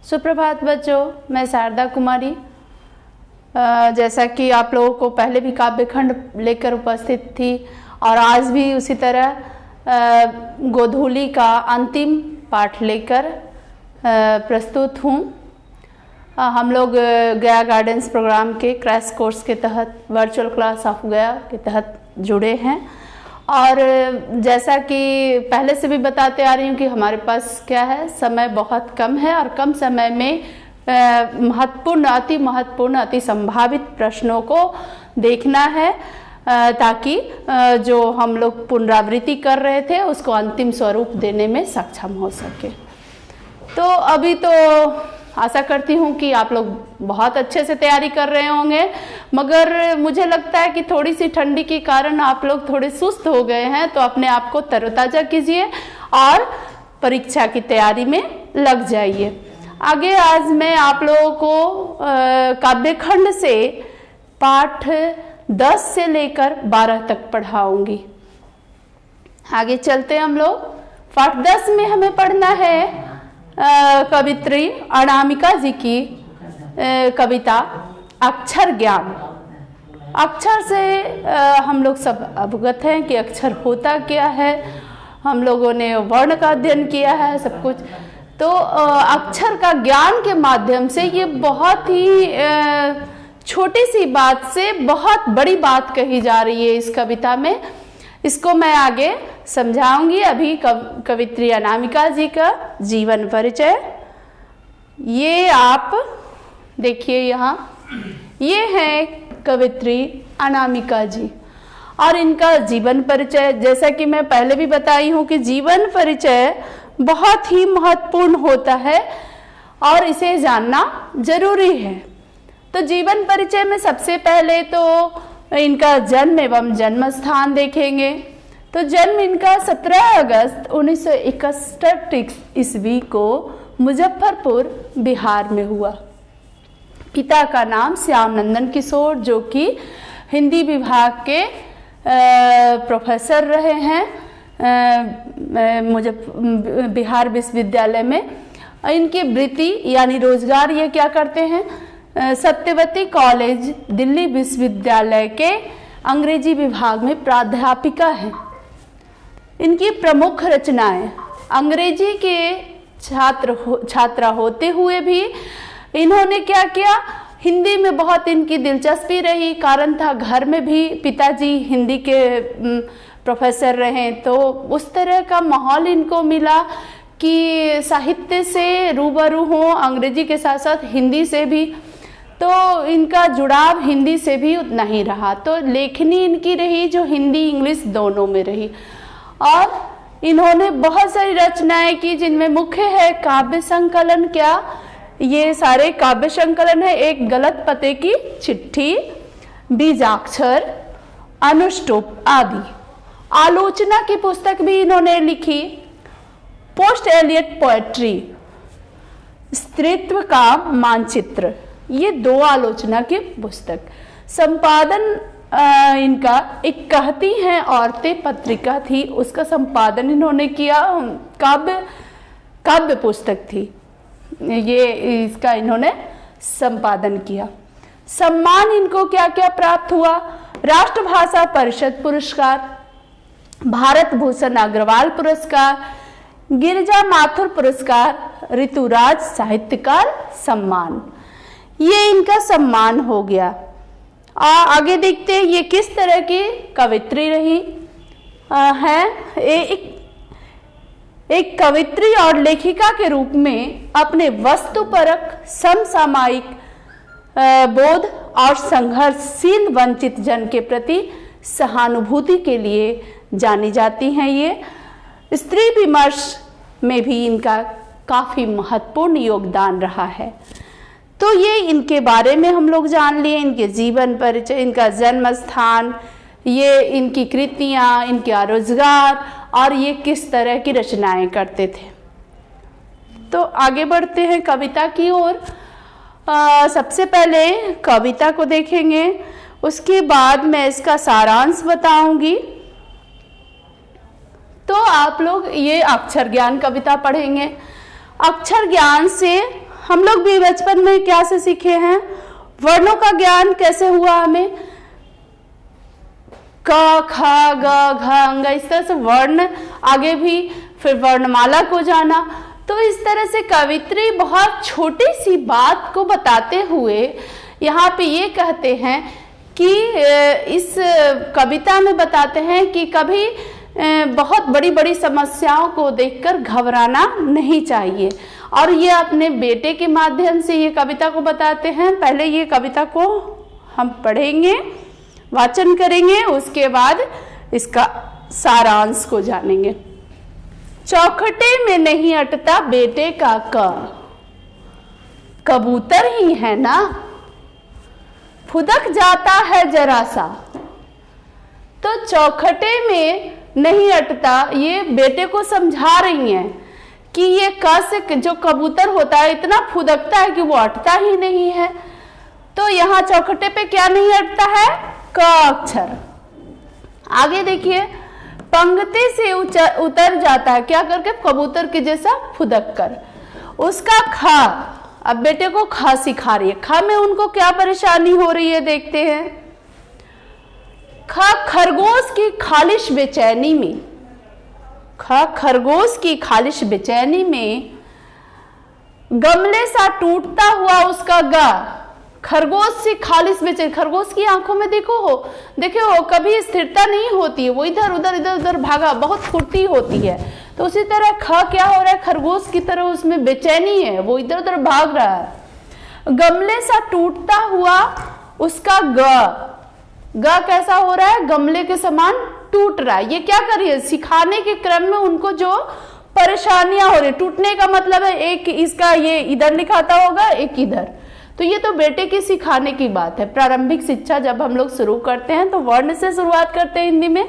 सुप्रभात बच्चों, मैं शारदा कुमारी। जैसा कि आप लोगों को पहले भी काव्य खंड लेकर उपस्थित थी और आज भी उसी तरह गोधूली का अंतिम पाठ लेकर प्रस्तुत हूँ। हम लोग गया गार्डन्स प्रोग्राम के क्रैश कोर्स के तहत वर्चुअल क्लास ऑफ गया के तहत जुड़े हैं और जैसा कि पहले से भी बताते आ रही हूँ कि हमारे पास क्या है, समय बहुत कम है और कम समय में अति महत्वपूर्ण अति संभावित प्रश्नों को देखना है ताकि जो हम लोग पुनरावृत्ति कर रहे थे उसको अंतिम स्वरूप देने में सक्षम हो सके। तो अभी तो आशा करती हूँ कि आप लोग बहुत अच्छे से तैयारी कर रहे होंगे, मगर मुझे लगता है कि थोड़ी सी ठंडी के कारण आप लोग थोड़े सुस्त हो गए हैं। तो अपने आप को तरोताज़ा कीजिए और परीक्षा की तैयारी में लग जाइए। आगे आज मैं आप लोगों को काव्यखंड से पाठ 10 से लेकर 12 तक पढ़ाऊंगी। आगे चलते हम लोग। पाठ 10 में हमें पढ़ना है कवित्री अनामिका जी की कविता अक्षर ज्ञान। अक्षर से हम लोग सब अवगत हैं कि अक्षर होता क्या है, हम लोगों ने वर्ण का अध्ययन किया है सब कुछ। तो अक्षर का ज्ञान के माध्यम से ये बहुत ही छोटी सी बात से बहुत बड़ी बात कही जा रही है इस कविता में। इसको मैं आगे समझाऊंगी। अभी कवित्री अनामिका जी का जीवन परिचय ये आप देखिए, यहाँ ये है कवित्री अनामिका जी और इनका जीवन परिचय। जैसा कि मैं पहले भी बताई हूँ कि जीवन परिचय बहुत ही महत्वपूर्ण होता है और इसे जानना जरूरी है। तो जीवन परिचय में सबसे पहले तो इनका जन्म एवं जन्म स्थान देखेंगे। तो जन्म इनका 17 अगस्त 1961 ईस्वी को मुजफ्फरपुर बिहार में हुआ। पिता का नाम श्याम नंदन किशोर, जो कि हिंदी विभाग के प्रोफेसर रहे हैं बिहार विश्वविद्यालय में। इनकी वृत्ति यानी रोजगार ये क्या करते हैं, सत्यवती कॉलेज दिल्ली विश्वविद्यालय के अंग्रेजी विभाग में प्राध्यापिका हैं। इनकी प्रमुख रचनाएं, अंग्रेजी के छात्रा होते हुए भी इन्होंने क्या किया, हिंदी में बहुत इनकी दिलचस्पी रही। कारण था घर में भी पिताजी हिंदी के प्रोफेसर रहे, तो उस तरह का माहौल इनको मिला कि साहित्य से रूबरू हो, अंग्रेजी के साथ साथ हिंदी से भी। तो इनका जुड़ाव हिंदी से भी उतना ही रहा। तो लेखनी इनकी रही जो हिंदी इंग्लिश दोनों में रही और इन्होंने बहुत सारी रचनाएं की, जिनमें मुख्य है काव्य संकलन। क्या ये सारे काव्य संकलन है? एक गलत पते की चिट्ठी, बीजाक्षर, अनुष्टुप आदि। आलोचना की पुस्तक भी इन्होंने लिखी, पोस्ट एलियट पोएट्री, स्त्रीत्व का मानचित्र। ये 2 आलोचना की पुस्तक। संपादन इनका एक कहती हैं औरतें पत्रिका थी, उसका संपादन इन्होंने किया। काव्य पुस्तक थी ये, इसका इन्होंने संपादन किया। सम्मान इनको क्या क्या प्राप्त हुआ, राष्ट्रभाषा परिषद पुरस्कार, भारत भूषण अग्रवाल पुरस्कार, गिरिजा माथुर पुरस्कार, ऋतुराज साहित्यकार सम्मान। ये इनका सम्मान हो गया। आगे देखते हैं ये किस तरह की कवित्री रही है। एक कवित्री और लेखिका के रूप में अपने वस्तुपरक समसामयिक बोध और संघर्षशील वंचित जन के प्रति सहानुभूति के लिए जानी जाती हैं। ये स्त्री विमर्श में भी इनका काफी महत्वपूर्ण योगदान रहा है। तो ये इनके बारे में हम लोग जान लिए, इनके जीवन परिचय, इनका जन्म स्थान, ये इनकी कृतियाँ, इनका रोजगार और ये किस तरह की रचनाएं करते थे। तो आगे बढ़ते हैं कविता की ओर। सबसे पहले कविता को देखेंगे, उसके बाद मैं इसका सारांश बताऊंगी। तो आप लोग ये अक्षर ज्ञान कविता पढ़ेंगे। अक्षर ज्ञान से हम लोग भी बचपन में क्या से सीखे हैं, वर्णों का ज्ञान कैसे हुआ हमें, क ख ग घ अंग, इस तरह से वर्ण, आगे भी फिर वर्णमाला को जाना। तो इस तरह से कवित्री बहुत छोटी सी बात को बताते हुए यहाँ पे ये कहते हैं कि इस कविता में बताते हैं कि कभी बहुत बड़ी बड़ी समस्याओं को देखकर घबराना नहीं चाहिए। और ये अपने बेटे के माध्यम से ये कविता को बताते हैं। पहले ये कविता को हम पढ़ेंगे, वाचन करेंगे, उसके बाद इसका सारांश को जानेंगे। चौखटे में नहीं अटता बेटे का कबूतर ही है ना, फुदक जाता है जरा सा। तो चौखटे में नहीं अटता, ये बेटे को समझा रही हैं कि ये क से जो कबूतर होता है इतना फुदकता है कि वो अटता ही नहीं है। तो यहाँ चौखटे पे क्या नहीं अटता है, क अक्षर। आगे देखिए, पंक्ति से उतर जाता है, क्या करके, कबूतर के जैसा फुदक कर। उसका ख, अब बेटे को ख सिखा रही है। ख में उनको क्या परेशानी हो रही है देखते हैं। ख, खरगोश की खालिश बेचैनी में, ख खरगोश की खालिश बेचैनी में, गमले सा टूटता हुआ उसका ग, खरगोश से खालिश बेचैनी। खरगोश की आंखों में देखो कभी स्थिरता नहीं होती है, वो इधर उधर भागा, बहुत फुर्ती होती है। तो उसी तरह ख क्या हो रहा है, खरगोश की तरह उसमें बेचैनी है, वो इधर उधर भाग रहा है। गमले सा टूटता हुआ उसका ग कैसा हो रहा है, गमले के समान टूट रहा है। ये क्या कर रही है, सिखाने के क्रम में उनको जो परेशानियां हो रही, टूटने का मतलब है एक इसका ये इधर लिखाता होगा, एक इधर। तो ये तो बेटे की सिखाने की बात है। प्रारंभिक शिक्षा जब हम लोग शुरू करते हैं तो वर्ण से शुरुआत करते हैं हिंदी में।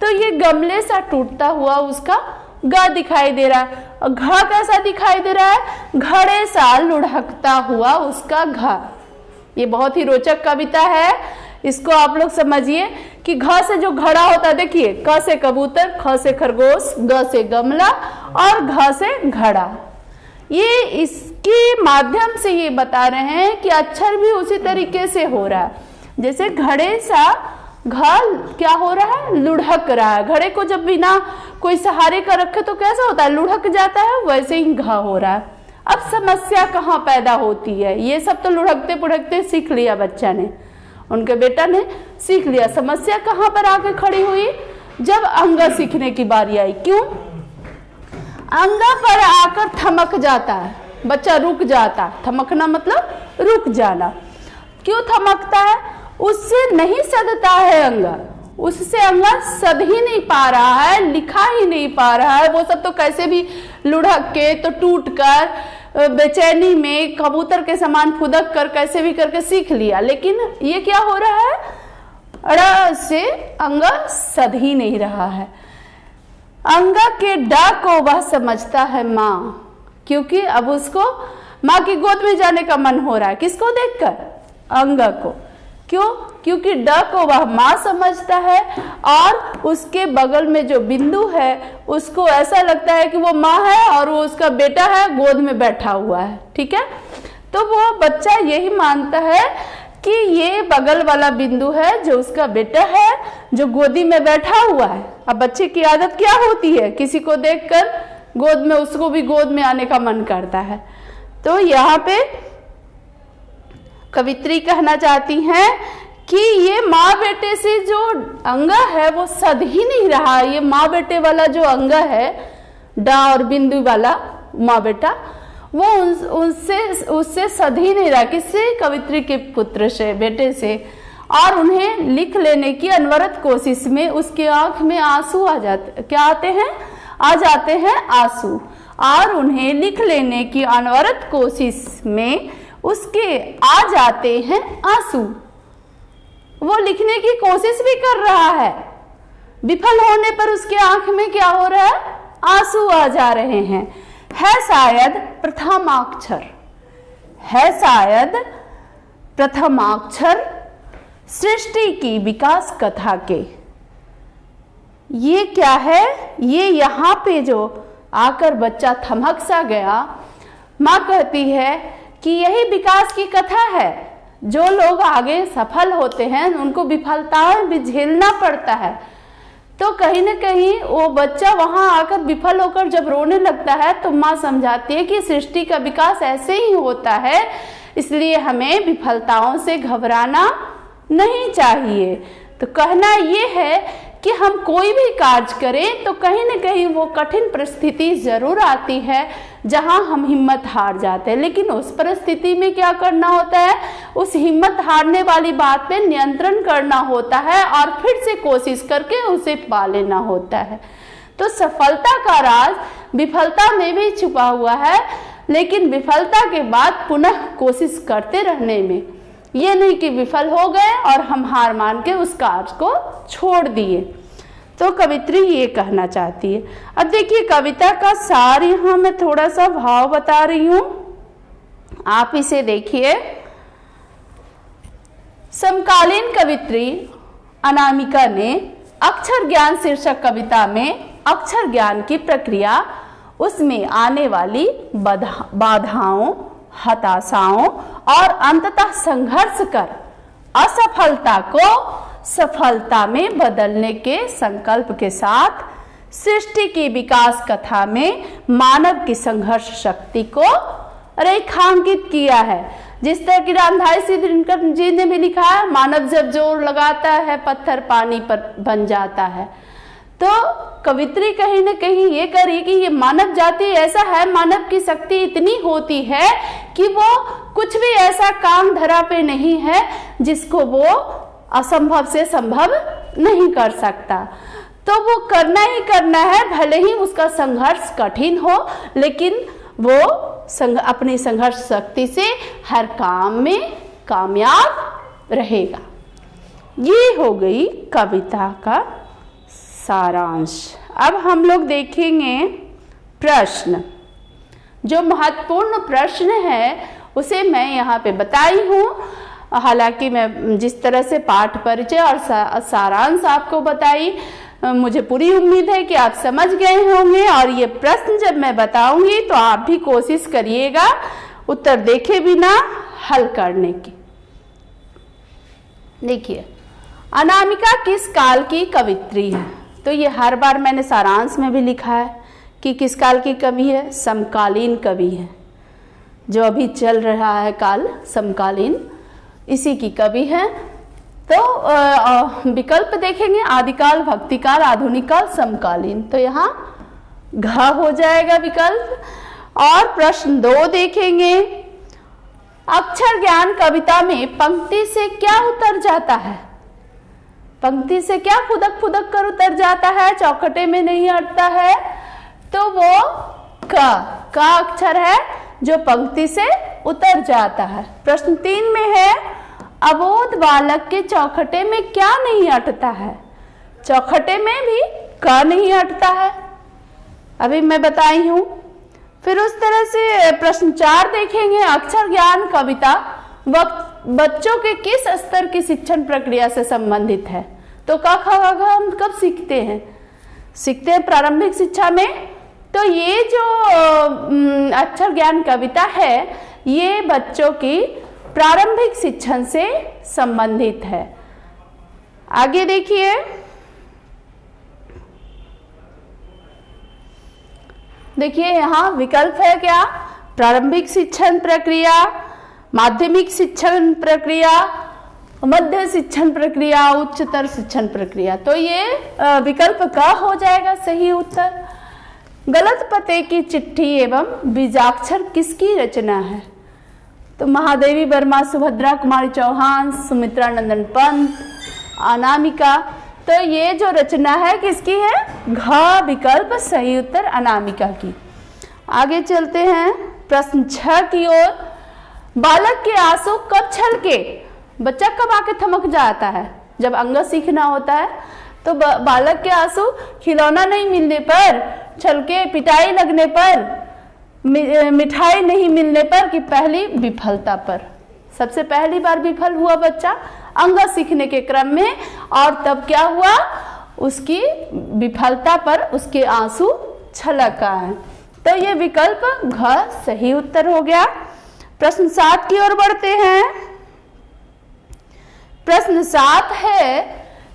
तो ये गमले सा टूटता हुआ उसका ग दिखाई दे रहा है। घ कैसा दिखाई दे रहा है, घड़े सा लुढ़कता हुआ उसका घ। ये बहुत ही रोचक कविता है, इसको आप लोग समझिए कि घ से जो घड़ा होता है, देखिए क से कबूतर, ख से खरगोश, ग से गमला और घ से घड़ा। ये इसके माध्यम से ये बता रहे हैं कि अक्षर भी उसी तरीके से हो रहा है। जैसे घड़े सा घ क्या हो रहा है, लुढ़क रहा है। घड़े को जब बिना कोई सहारे का रखे तो कैसा होता है, लुढ़क जाता है, वैसे ही घ हो रहा है। अब समस्या कहाँ पैदा होती है, ये सब तो लुढ़कते पुढ़कते सीख लिया बच्चा ने, उनके बेटा ने सीख लिया। समस्या कहाँ पर आके खड़ी हुई, जब अंगा सीखने की बारी आई। क्यों, अंगा पर आकर थमक जाता है, बच्चा रुक जाता है। थमकना मतलब रुक जाना। क्यों थमकता है, उससे नहीं सदता है अंगा, उससे अंगा सद ही नहीं पा रहा है, लिखा ही नहीं पा रहा है। वो सब तो कैसे भी लुढ़क के, तो टूट कर, बेचैनी में कबूतर के समान फुदक कर कैसे भी करके सीख लिया। लेकिन ये क्या हो रहा है, अड़ा से अंगा सद ही नहीं रहा है। अंगा के डा को वह समझता है माँ, क्योंकि अब उसको माँ की गोद में जाने का मन हो रहा है। किसको देखकर, अंगा को। क्यों, क्योंकि ड को वह माँ समझता है और उसके बगल में जो बिंदु है उसको ऐसा लगता है कि वो माँ है और वो उसका बेटा है, गोद में बैठा हुआ है। ठीक है, तो वो बच्चा यही मानता है कि ये बगल वाला बिंदु है जो उसका बेटा है, जो गोदी में बैठा हुआ है। अब बच्चे की आदत क्या होती है, किसी को देखकर गोद में, उसको भी गोद में आने का मन करता है। तो यहाँ पे कवित्री कहना चाहती हैं कि ये माँ बेटे से जो अंगा है वो सद ही नहीं रहा। ये माँ बेटे वाला जो अंगा है, डा और बिंदु वाला माँ बेटा, वो उससे सद ही नहीं रहा। किससे, कवित्री के पुत्र से, बेटे से। और उन्हें लिख लेने की अनवरत कोशिश में उसके आंख में आंसू आ जाते, क्या आते हैं, आ जाते हैं आंसू। और उन्हें लिख लेने की अनवरत कोशिश में उसके आ जाते हैं आंसू। वो लिखने की कोशिश भी कर रहा है, विफल होने पर उसके आंख में क्या हो रहा है, आंसू आ जा रहे हैं। है शायद प्रथमाक्षर, है शायद प्रथमाक्षर सृष्टि की विकास कथा के। ये क्या है, ये यहाँ पे जो आकर बच्चा थमक सा गया, माँ कहती है कि यही विकास की कथा है। जो लोग आगे सफल होते हैं उनको विफलताएं भी झेलना पड़ता है। तो कहीं ना कहीं वो बच्चा वहां आकर विफल होकर जब रोने लगता है तो माँ समझाती है कि सृष्टि का विकास ऐसे ही होता है, इसलिए हमें विफलताओं से घबराना नहीं चाहिए। तो कहना ये है कि हम कोई भी कार्य करें तो कहीं ना कहीं वो कठिन परिस्थिति जरूर आती है जहां हम हिम्मत हार जाते हैं, लेकिन उस परिस्थिति में क्या करना होता है, उस हिम्मत हारने वाली बात पे नियंत्रण करना होता है और फिर से कोशिश करके उसे पा लेना होता है। तो सफलता का राज विफलता में भी छुपा हुआ है, लेकिन विफलता के बाद पुनः कोशिश करते रहने में। ये नहीं कि विफल हो गए और हम हार मान के उस कार्य को छोड़ दिए। तो कवित्री ये कहना चाहती है। अब देखिए कविता का सार यहाँ मैं थोड़ा सा भाव बता रही हूं, आप इसे देखिए। समकालीन कवित्री अनामिका ने अक्षर ज्ञान शीर्षक कविता में अक्षर ज्ञान की प्रक्रिया, उसमें आने वाली बाधाओं, हताशाओं और अंततः संघर्ष कर असफलता को सफलता में बदलने के संकल्प के साथ सृष्टि की विकास कथा में मानव की संघर्ष शक्ति को रेखांकित किया है। जिस तरह की रामधारी सिंह दिनकर जी ने भी लिखा है, मानव जब जोर लगाता है पत्थर पानी पर बन जाता है। तो कवित्री कहीं ना कहीं ये करी कि ये मानव जाति ऐसा है, मानव की शक्ति इतनी होती है कि वो कुछ भी ऐसा काम धरा पे नहीं है जिसको वो असंभव से संभव नहीं कर सकता। तो वो करना ही करना है, भले ही उसका संघर्ष कठिन हो, लेकिन वो अपनी संघर्ष शक्ति से हर काम में कामयाब रहेगा। ये हो गई कविता का सारांश। अब हम लोग देखेंगे प्रश्न। जो महत्वपूर्ण प्रश्न है उसे मैं यहाँ पे बताई हूँ। हालांकि मैं जिस तरह से पाठ परिचय और सारांश आपको बताई, मुझे पूरी उम्मीद है कि आप समझ गए होंगे। और ये प्रश्न जब मैं बताऊंगी तो आप भी कोशिश करिएगा उत्तर देखे बिना हल करने की। देखिए, अनामिका किस काल की कवित्री है? तो ये हर बार मैंने सारांश में भी लिखा है कि किस काल की कवि है, समकालीन कवि है। जो अभी चल रहा है काल समकालीन, इसी की कवि है। तो विकल्प देखेंगे, आदिकाल, भक्तिकाल, आधुनिक काल, समकालीन। तो यहाँ घ हो जाएगा विकल्प। और प्रश्न 2 देखेंगे, अक्षर ज्ञान कविता में पंक्ति से क्या उतर जाता है? पंक्ति से क्या फुदक फुदक कर उतर जाता है, चौखटे में नहीं अटता है? तो वो का अक्षर है जो पंक्ति से उतर जाता है। प्रश्न 3 में है, अबोध बालक के चौखटे में क्या नहीं अटता है? चौखटे में भी का नहीं अटता है, अभी मैं बताई हूं। फिर उस तरह से प्रश्न 4 देखेंगे, अक्षर ज्ञान कविता बच्चों के किस स्तर की शिक्षण प्रक्रिया से संबंधित है? तो क ख ग घ हम कब सीखते हैं? सीखते हैं प्रारंभिक शिक्षा में। तो ये जो अक्षर ज्ञान कविता है ये बच्चों की प्रारंभिक शिक्षण से संबंधित है। आगे देखिए, यहाँ विकल्प है क्या? प्रारंभिक शिक्षण प्रक्रिया, माध्यमिक शिक्षण प्रक्रिया, मध्य शिक्षण प्रक्रिया, उच्चतर शिक्षण प्रक्रिया। तो ये विकल्प का हो जाएगा सही उत्तर। गलत पते की चिट्ठी एवं बीजाक्षर किसकी रचना है? तो महादेवी वर्मा, सुभद्रा कुमारी चौहान, सुमित्रा नंदन पंत, अनामिका। तो ये जो रचना है किसकी है? घ विकल्प सही उत्तर अनामिका की। आगे चलते हैं प्रश्न 6 की ओर। बालक के आंसू कब छलके? बच्चा कब आके थमक जाता है? जब अंग सीखना होता है। तो बालक के आंसू खिलौना नहीं मिलने पर छलके, पिटाई लगने पर, मिठाई नहीं मिलने पर, कि पहली विफलता पर? सबसे पहली बार विफल हुआ बच्चा अंग सीखने के क्रम में, और तब क्या हुआ? उसकी विफलता पर उसके आंसू छलका है। तो ये विकल्प घ सही उत्तर हो गया। प्रश्न 7 की ओर बढ़ते हैं। प्रश्न 7 है,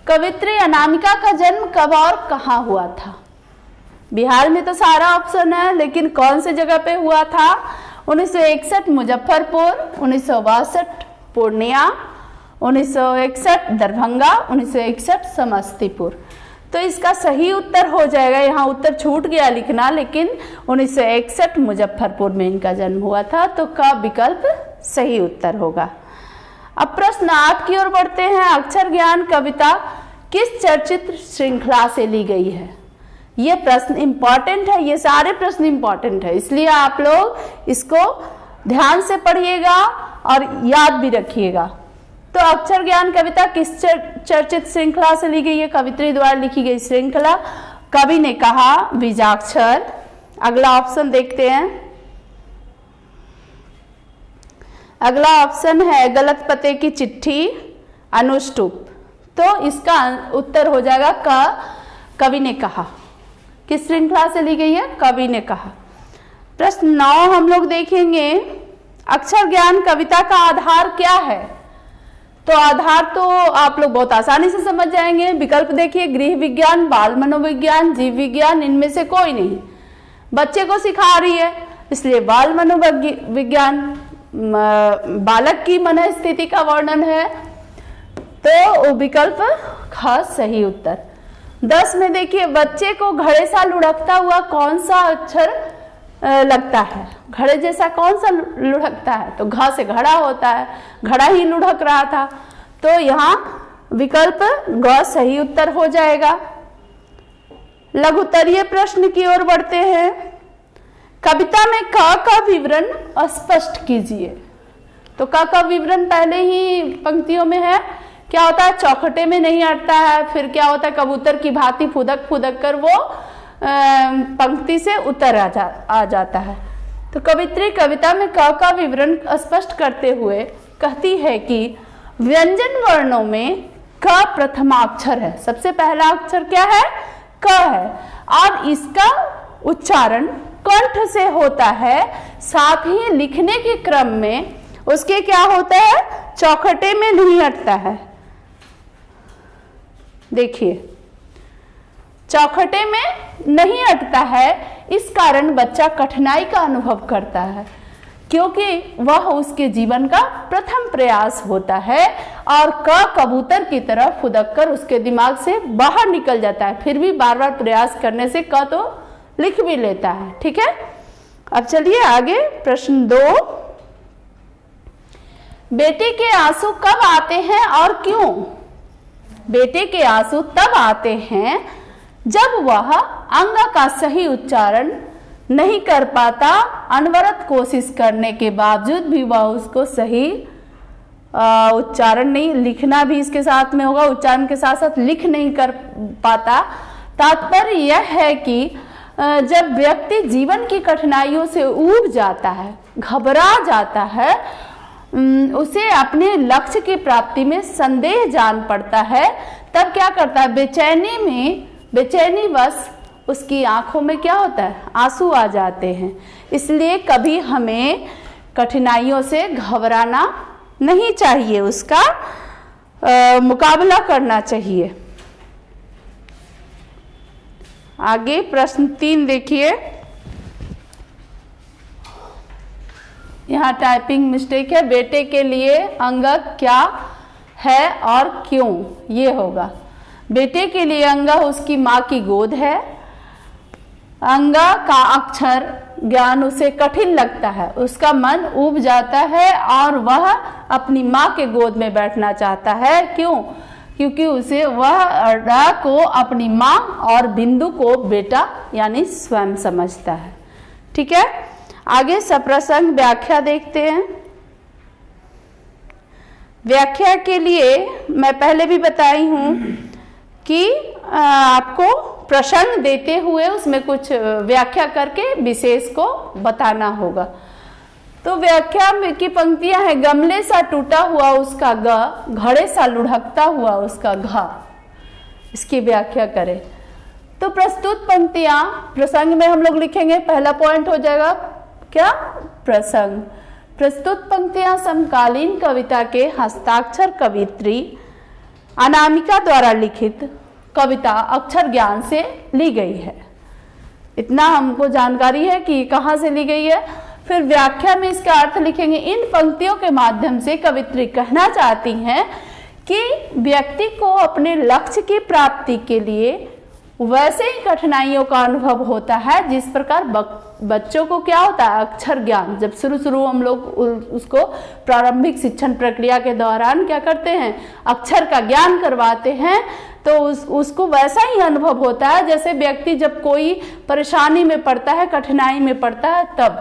कवित्री अनामिका का जन्म कब और कहाँ हुआ था? बिहार में तो सारा ऑप्शन है, लेकिन कौन से जगह पे हुआ था? 1961 मुजफ्फरपुर, 1962 पूर्णिया, 1961 दरभंगा, 1961 समस्तीपुर। तो इसका सही उत्तर हो जाएगा, यहाँ उत्तर छूट गया लिखना, लेकिन 1961 मुजफ्फरपुर में इनका जन्म हुआ था, तो का विकल्प सही उत्तर होगा। अब प्रश्न 8 की ओर बढ़ते हैं। अक्षर ज्ञान कविता किस चर्चित श्रृंखला से ली गई है? ये प्रश्न इंपॉर्टेंट है, ये सारे प्रश्न इंपॉर्टेंट है, इसलिए आप लोग इसको ध्यान से पढ़िएगा और याद भी रखिएगा। तो अक्षर ज्ञान कविता किस चर्चित श्रृंखला से ली गई है? कवित्री द्वारा लिखी गई श्रृंखला। कवि ने कहा बीजाक्षर। अगला ऑप्शन देखते हैं। अगला ऑप्शन है गलत पते की चिट्ठी, अनुष्टुप। तो इसका उत्तर हो जाएगा कवि ने कहा। किस श्रृंखला से ली गई है? कवि ने कहा। प्रश्न 9 हम लोग देखेंगे। अक्षर ज्ञान कविता का आधार क्या है? तो आधार तो आप लोग बहुत आसानी से समझ जाएंगे। विकल्प देखिए, गृह विज्ञान, बाल मनोविज्ञान, जीव विज्ञान, इनमें से कोई नहीं। बच्चे को सिखा रही है, इसलिए बाल मनोविज्ञान, बालक की मन स्थिति का वर्णन है, तो विकल्प ख सही उत्तर। 10 में देखिए, बच्चे को घड़े सा लुढ़कता हुआ कौन सा अक्षर लगता है? घड़े जैसा कौन सा लुढ़कता है? तो घ से घड़ा होता है, घड़ा ही लुढ़क रहा था, तो यहाँ विकल्प ग सही उत्तर हो जाएगा। लघुत्तरीय प्रश्न की ओर बढ़ते हैं। कविता में क का विवरण स्पष्ट कीजिए। तो क का विवरण पहले ही पंक्तियों में है। क्या होता है? चौखटे में नहीं अटता है। फिर क्या होता है? कबूतर की भांति फुदक फुदक कर वो पंक्ति से उतर आ जाता है। तो कवित्री कविता में क का विवरण स्पष्ट करते हुए कहती है कि व्यंजन वर्णों में क प्रथमाक्षर है। सबसे पहला अक्षर क्या है? क है, और इसका उच्चारण कंठ से होता है। साथ ही लिखने के क्रम में उसके क्या होता है? चौखटे में नहीं अटता है। देखिए, चौखटे में नहीं अटता है, इस कारण बच्चा कठिनाई का अनुभव करता है, क्योंकि वह उसके जीवन का प्रथम प्रयास होता है और कबूतर की तरह फुदक कर उसके दिमाग से बाहर निकल जाता है। फिर भी बार बार प्रयास करने से क तो लिख भी लेता है। ठीक है, अब चलिए आगे। प्रश्न 2, बेटे के आंसू कब आते हैं और क्यों? बेटे के आंसू तब आते हैं जब वह अंग का सही उच्चारण नहीं कर पाता। अनवरत कोशिश करने के बावजूद भी वह उसको सही उच्चारण नहीं, लिखना भी इसके साथ में होगा, उच्चारण के साथ साथ लिख नहीं कर पाता। तात्पर्य यह है कि जब व्यक्ति जीवन की कठिनाइयों से ऊब जाता है, घबरा जाता है, उसे अपने लक्ष्य की प्राप्ति में संदेह जान पड़ता है, तब क्या करता है? बेचैनीवश उसकी आंखों में क्या होता है? आंसू आ जाते हैं। इसलिए कभी हमें कठिनाइयों से घबराना नहीं चाहिए, उसका मुकाबला करना चाहिए। आगे प्रश्न 3 देखिए। यहाँ टाइपिंग मिस्टेक है। बेटे के लिए अंगक क्या है और क्यों? ये होगा, बेटे के लिए अंगा उसकी माँ की गोद है। अंगा का अक्षर ज्ञान उसे कठिन लगता है, उसका मन ऊब जाता है और वह अपनी माँ के गोद में बैठना चाहता है। क्यों? क्योंकि उसे वह रा को अपनी माँ और बिंदु को बेटा यानी स्वयं समझता है। ठीक है, आगे सप्रसंग व्याख्या देखते हैं। व्याख्या के लिए मैं पहले भी बताई हूँ कि आपको प्रसंग देते हुए उसमें कुछ व्याख्या करके विशेष को बताना होगा। तो व्याख्या की पंक्तियां हैं, गमले सा टूटा हुआ उसका ग, घड़े सा लुढ़कता हुआ उसका घ। इसकी व्याख्या करें तो प्रस्तुत पंक्तियां प्रसंग में हम लोग लिखेंगे, पहला पॉइंट हो जाएगा क्या, प्रसंग। प्रस्तुत पंक्तियां समकालीन कविता के हस्ताक्षर कवित्री अनामिका द्वारा लिखित कविता अक्षर ज्ञान से ली गई है। इतना हमको जानकारी है कि कहाँ से ली गई है। फिर व्याख्या में इसका अर्थ लिखेंगे। इन पंक्तियों के माध्यम से कवित्री कहना चाहती हैं कि व्यक्ति को अपने लक्ष्य की प्राप्ति के लिए वैसे ही कठिनाइयों का अनुभव होता है जिस प्रकार बच्चों को क्या होता है, अक्षर ज्ञान। जब शुरू हम लोग उसको प्रारंभिक शिक्षण प्रक्रिया के दौरान क्या करते हैं, अक्षर का ज्ञान करवाते हैं, तो उसको वैसा ही अनुभव होता है जैसे व्यक्ति जब कोई परेशानी में पड़ता है, कठिनाई में पड़ता है तब।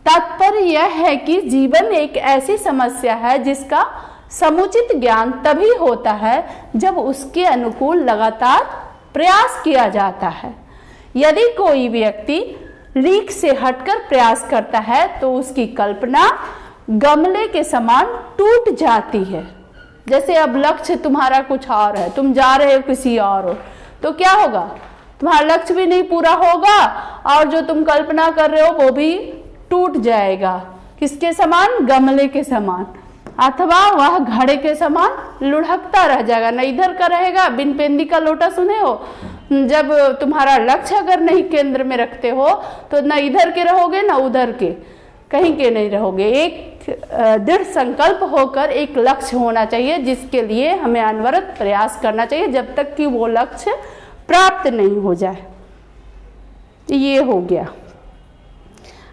तात्पर्य यह है कि जीवन एक ऐसी समस्या है जिसका समुचित ज्ञान तभी होता है जब उसके अनुकूल लगातार प्रयास किया जाता है। यदि कोई व्यक्ति लीक से हटकर प्रयास करता है तो उसकी कल्पना गमले के समान टूट जाती है। जैसे अब लक्ष्य तुम्हारा कुछ और है, तुम जा रहे हो किसी और हो, तो क्या होगा, तुम्हारा लक्ष्य भी नहीं पूरा होगा और जो तुम कल्पना कर रहे हो वो भी टूट जाएगा। किसके समान, गमले के समान, अथवा वह घड़े के समान लुढ़कता रह जाएगा, न इधर का रहेगा। बिन पेंदी का लोटा सुने हो, जब तुम्हारा लक्ष्य अगर नहीं केंद्र में रखते हो तो न इधर के रहोगे न उधर के, कहीं के नहीं रहोगे। एक दृढ़ संकल्प होकर एक लक्ष्य होना चाहिए जिसके लिए हमें अनवरत प्रयास करना चाहिए जब तक कि वो लक्ष्य प्राप्त नहीं हो जाए। ये हो गया।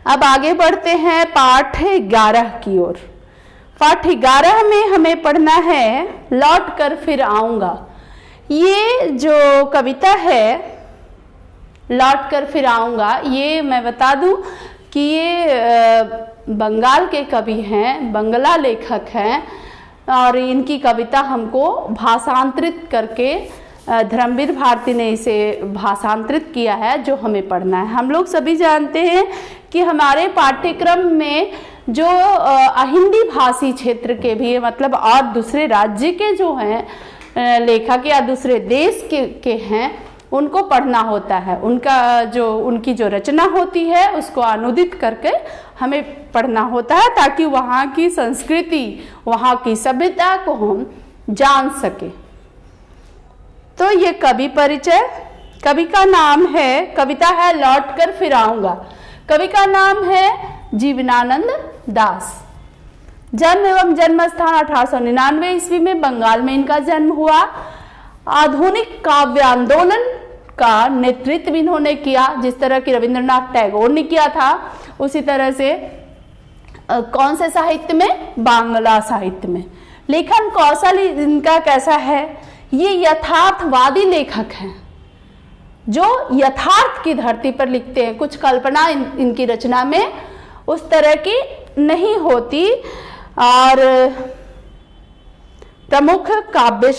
अब आगे बढ़ते हैं पाठ 11 की ओर। पाठ 11 में हमें पढ़ना है लौट कर फिर आऊंगा। ये जो कविता है लौट कर फिर आऊंगा, ये मैं बता दूं कि ये बंगाल के कवि हैं, बंगला लेखक हैं, और इनकी कविता हमको भाषांतरित करके धर्मवीर भारती ने इसे भाषांतरित किया है, जो हमें पढ़ना है। हम लोग सभी जानते हैं कि हमारे पाठ्यक्रम में जो हिंदी भाषी क्षेत्र के भी मतलब और दूसरे राज्य के जो हैं लेखक या दूसरे देश के हैं उनको पढ़ना होता है। उनकी जो रचना होती है उसको अनुदित करके हमें पढ़ना होता है ताकि वहाँ की संस्कृति, वहाँ की सभ्यता को हम जान सके। तो ये कवि परिचय, कवि का नाम है, कविता है लौट कर फिर आऊंगा। कवि का नाम है जीवनानंद दास। जन्म एवं जन्म स्थान 1899 ईस्वी में बंगाल में इनका जन्म हुआ। आधुनिक काव्य आंदोलन का नेतृत्व इन्होंने किया, जिस तरह की रविंद्रनाथ टैगोर ने किया था उसी तरह से कौन से साहित्य में, बांग्ला साहित्य में। लेखन कौशल इनका कैसा है, ये यथार्थवादी लेखक हैं जो यथार्थ की धरती पर लिखते हैं। कुछ कल्पना इनकी रचना में उस तरह की नहीं होती। और प्रमुख काव्य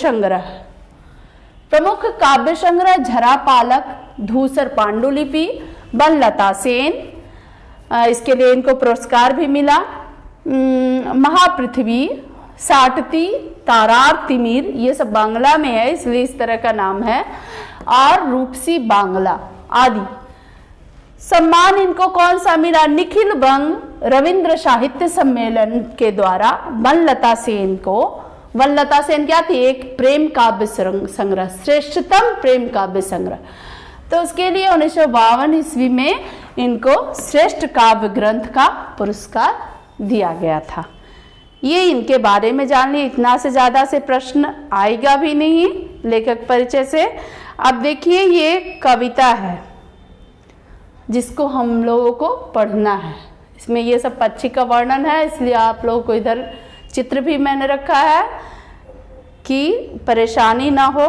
संग्रह झरा पालक, धूसर पांडुलिपि, बनलता सेन, इसके लिए इनको पुरस्कार भी मिला। महापृथ्वी, साटती, तारार तिमिर, ये सब बांग्ला में है इसलिए इस तरह का नाम है, और रूपसी बांग्ला आदि। सम्मान इनको कौन सा मिला, निखिल बंग रविंद्र साहित्य सम्मेलन के द्वारा बनलता सेन को, बनलता सेन क्या थी, एक प्रेम काव्य संग्रह, श्रेष्ठतम प्रेम काव्य संग्रह, तो उसके लिए 1952 ईस्वी में इनको श्रेष्ठ काव्य ग्रंथ का पुरस्कार दिया गया था। ये इनके बारे में जान लिया, इतना से ज्यादा से प्रश्न आएगा भी नहीं लेखक परिचय से। अब देखिए ये कविता है जिसको हम लोगों को पढ़ना है। इसमें ये सब पक्षी का वर्णन है, इसलिए आप लोगों को इधर चित्र भी मैंने रखा है कि परेशानी ना हो।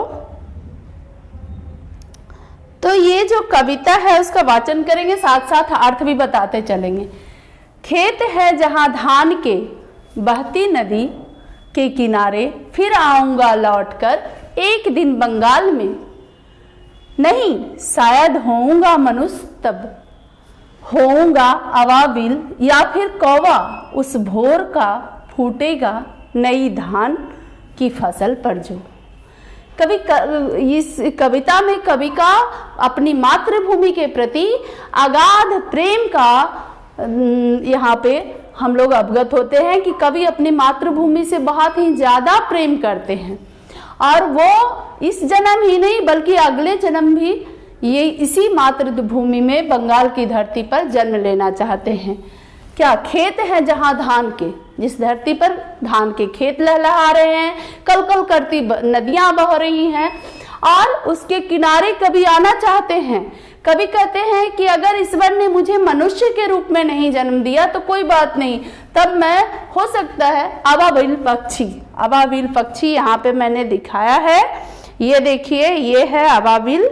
तो ये जो कविता है उसका वाचन करेंगे, साथ साथ अर्थ भी बताते चलेंगे। खेत है जहां धान के, बहती नदी के किनारे, फिर आऊंगा लौटकर एक दिन बंगाल में, नहीं शायद होऊंगा मनुष्य तब, होऊंगा अवाबिल या फिर कौवा, उस भोर का फूटेगा नई धान की फसल पर जो। इस कविता में कवि का अपनी मातृभूमि के प्रति अगाध प्रेम का यहाँ पे हम लोग अवगत होते हैं कि कवि अपनी मातृभूमि से बहुत ही ज़्यादा प्रेम करते हैं और वो इस जन्म ही नहीं बल्कि अगले जन्म भी ये इसी मातृभूमि में बंगाल की धरती पर जन्म लेना चाहते हैं। क्या खेत है जहाँ धान के, जिस धरती पर धान के खेत लहलहा रहे हैं, कल कल करती नदियां बह रही हैं और उसके किनारे कभी आना चाहते हैं। कभी कहते हैं कि अगर ईश्वर ने मुझे मनुष्य के रूप में नहीं जन्म दिया तो कोई बात नहीं, तब मैं हो सकता है अबाबिल पक्षी। अबाबिल पक्षी यहाँ पे मैंने दिखाया है, ये देखिए, ये है अबाबिल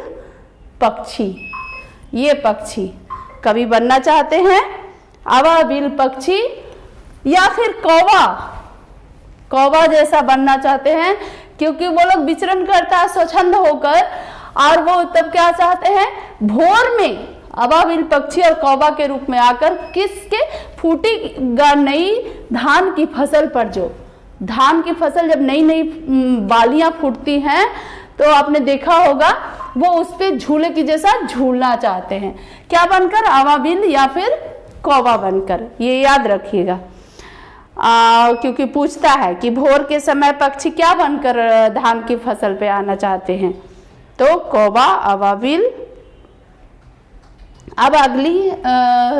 पक्षी। ये पक्षी कभी बनना चाहते हैं अबाबिल पक्षी या फिर कौवा, कौवा जैसा बनना चाहते हैं, क्योंकि वो लोग विचरण करता है स्वच्छंद होकर और वो तब क्या चाहते हैं, भोर में अबाबिल पक्षी और कौवा के रूप में आकर किसके फूटी नई धान की फसल पर, जो धान की फसल जब नई नई बालियां फूटती हैं तो आपने देखा होगा वो उस पे झूले की जैसा झूलना चाहते हैं। क्या बनकर, अबाबिल या फिर कौवा बनकर, ये याद रखिएगा क्योंकि पूछता है कि भोर के समय पक्षी क्या बनकर धान की फसल पे आना चाहते हैं, तो कौवा, अबाबिल। अब अगली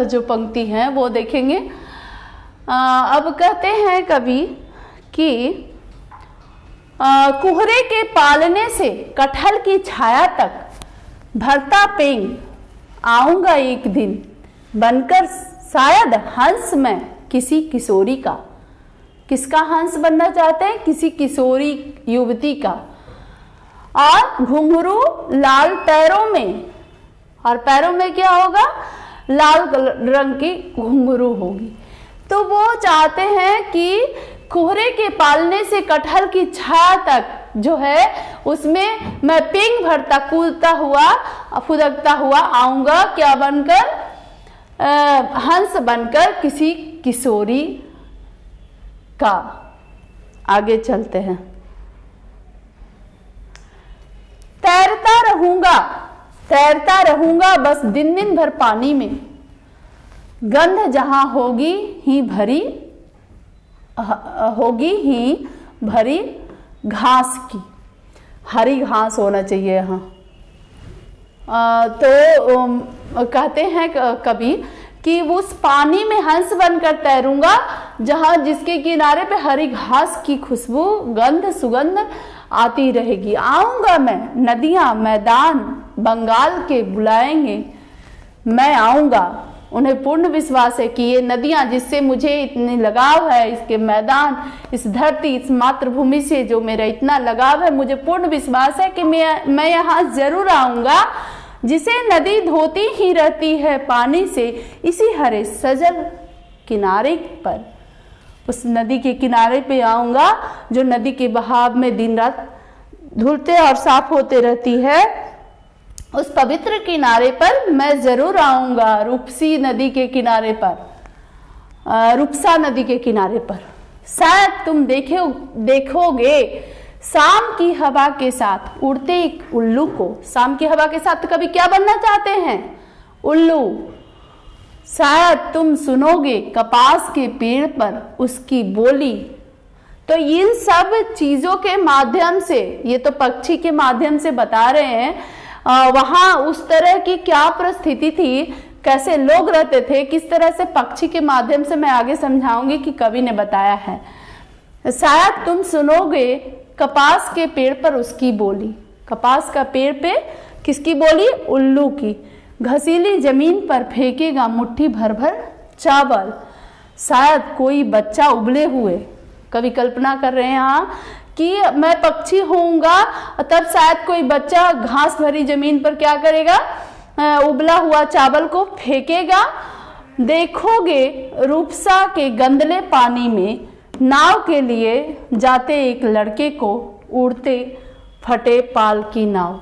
जो पंक्ति है वो देखेंगे। अब कहते हैं कवि कि कुहरे के पालने से कटहल की छाया तक भरता पेंग आऊंगा एक दिन, बनकर शायद हंस मैं किसी किशोरी का। किसका हंस बनना चाहते हैं, किसी किशोरी युवती का। और घुंघरू लाल पैरों में, और पैरों में क्या होगा, लाल रंग की घुंघरू होगी। तो वो चाहते हैं कि कोहरे के पालने से कटहल की छाया तक जो है उसमें मैं पेंग भरता कूदता हुआ फुदकता हुआ आऊंगा, क्या बनकर, हंस बनकर किसी किशोरी का। आगे चलते हैं। तैरता रहूंगा बस दिन दिन भर पानी में, गंध जहां होगी ही भरी घास की। हरी घास होना चाहिए यहाँ। तो कहते हैं कभी कि उस पानी में हंस बनकर तैरूंगा जहाँ जिसके किनारे पे हरी घास की खुशबू, गंध, सुगंध आती रहेगी। आऊंगा मैं, नदियां मैदान बंगाल के बुलाएंगे, मैं आऊंगा। उन्हें पूर्ण विश्वास है कि ये नदियां जिससे मुझे इतनी लगाव है, इसके मैदान, इस धरती, इस मातृभूमि से जो मेरा इतना लगाव है, मुझे पूर्ण विश्वास है कि मैं यहाँ जरूर आऊंगा। जिसे नदी धोती ही रहती है पानी से, इसी हरे सजल किनारे पर, उस नदी के किनारे पे आऊंगा जो नदी के बहाव में दिन रात धुलते और साफ होते रहती है। उस पवित्र किनारे पर मैं जरूर आऊंगा, रूपसी नदी के किनारे पर, रूपसा नदी के किनारे पर। शायद तुम देखोगे शाम की हवा के साथ उड़ते एक उल्लू को। शाम की हवा के साथ कभी क्या बनना चाहते हैं, उल्लू। शायद तुम सुनोगे कपास के पेड़ पर उसकी बोली। तो इन सब चीजों के माध्यम से, ये तो पक्षी के माध्यम से बता रहे हैं, वहां उस तरह की क्या परिस्थिति थी, कैसे लोग रहते थे, किस तरह से पक्षी के माध्यम से मैं आगे समझाऊंगी कि कवि ने बताया है। शायद तुम सुनोगे कपास के पेड़ पर उसकी बोली। कपास का पेड़ पे किसकी बोली, उल्लू की। घसीली जमीन पर फेंकेगा मुट्ठी भर भर चावल। शायद कोई बच्चा उबले हुए, कवि कल्पना कर रहे हैं यहाँ कि मैं पक्षी होऊंगा, तब शायद कोई बच्चा घास भरी जमीन पर क्या करेगा, उबला हुआ चावल को फेंकेगा। देखोगे रूपसा के गंदले पानी में नाव के लिए जाते एक लड़के को, उड़ते फटे पाल की नाव।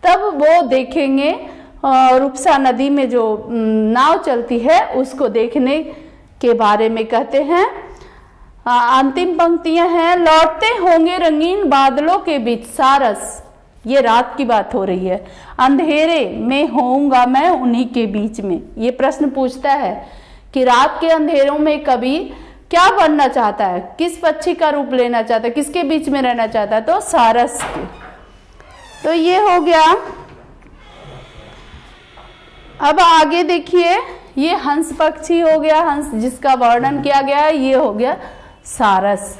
तब वो देखेंगे रूपसा नदी में जो नाव चलती है उसको देखने के बारे में कहते हैं। अंतिम पंक्तियां हैं, लौटते होंगे रंगीन बादलों के बीच सारस, ये रात की बात हो रही है, अंधेरे में होऊंगा मैं उन्हीं के बीच में। ये प्रश्न पूछता है कि रात के अंधेरों में कवि क्या बनना चाहता है, किस पक्षी का रूप लेना चाहता है, किसके बीच में रहना चाहता है, तो सारस के। तो ये हो गया। अब आगे देखिए, ये हंस पक्षी हो गया, हंस जिसका वर्णन किया गया है, ये हो गया सारस।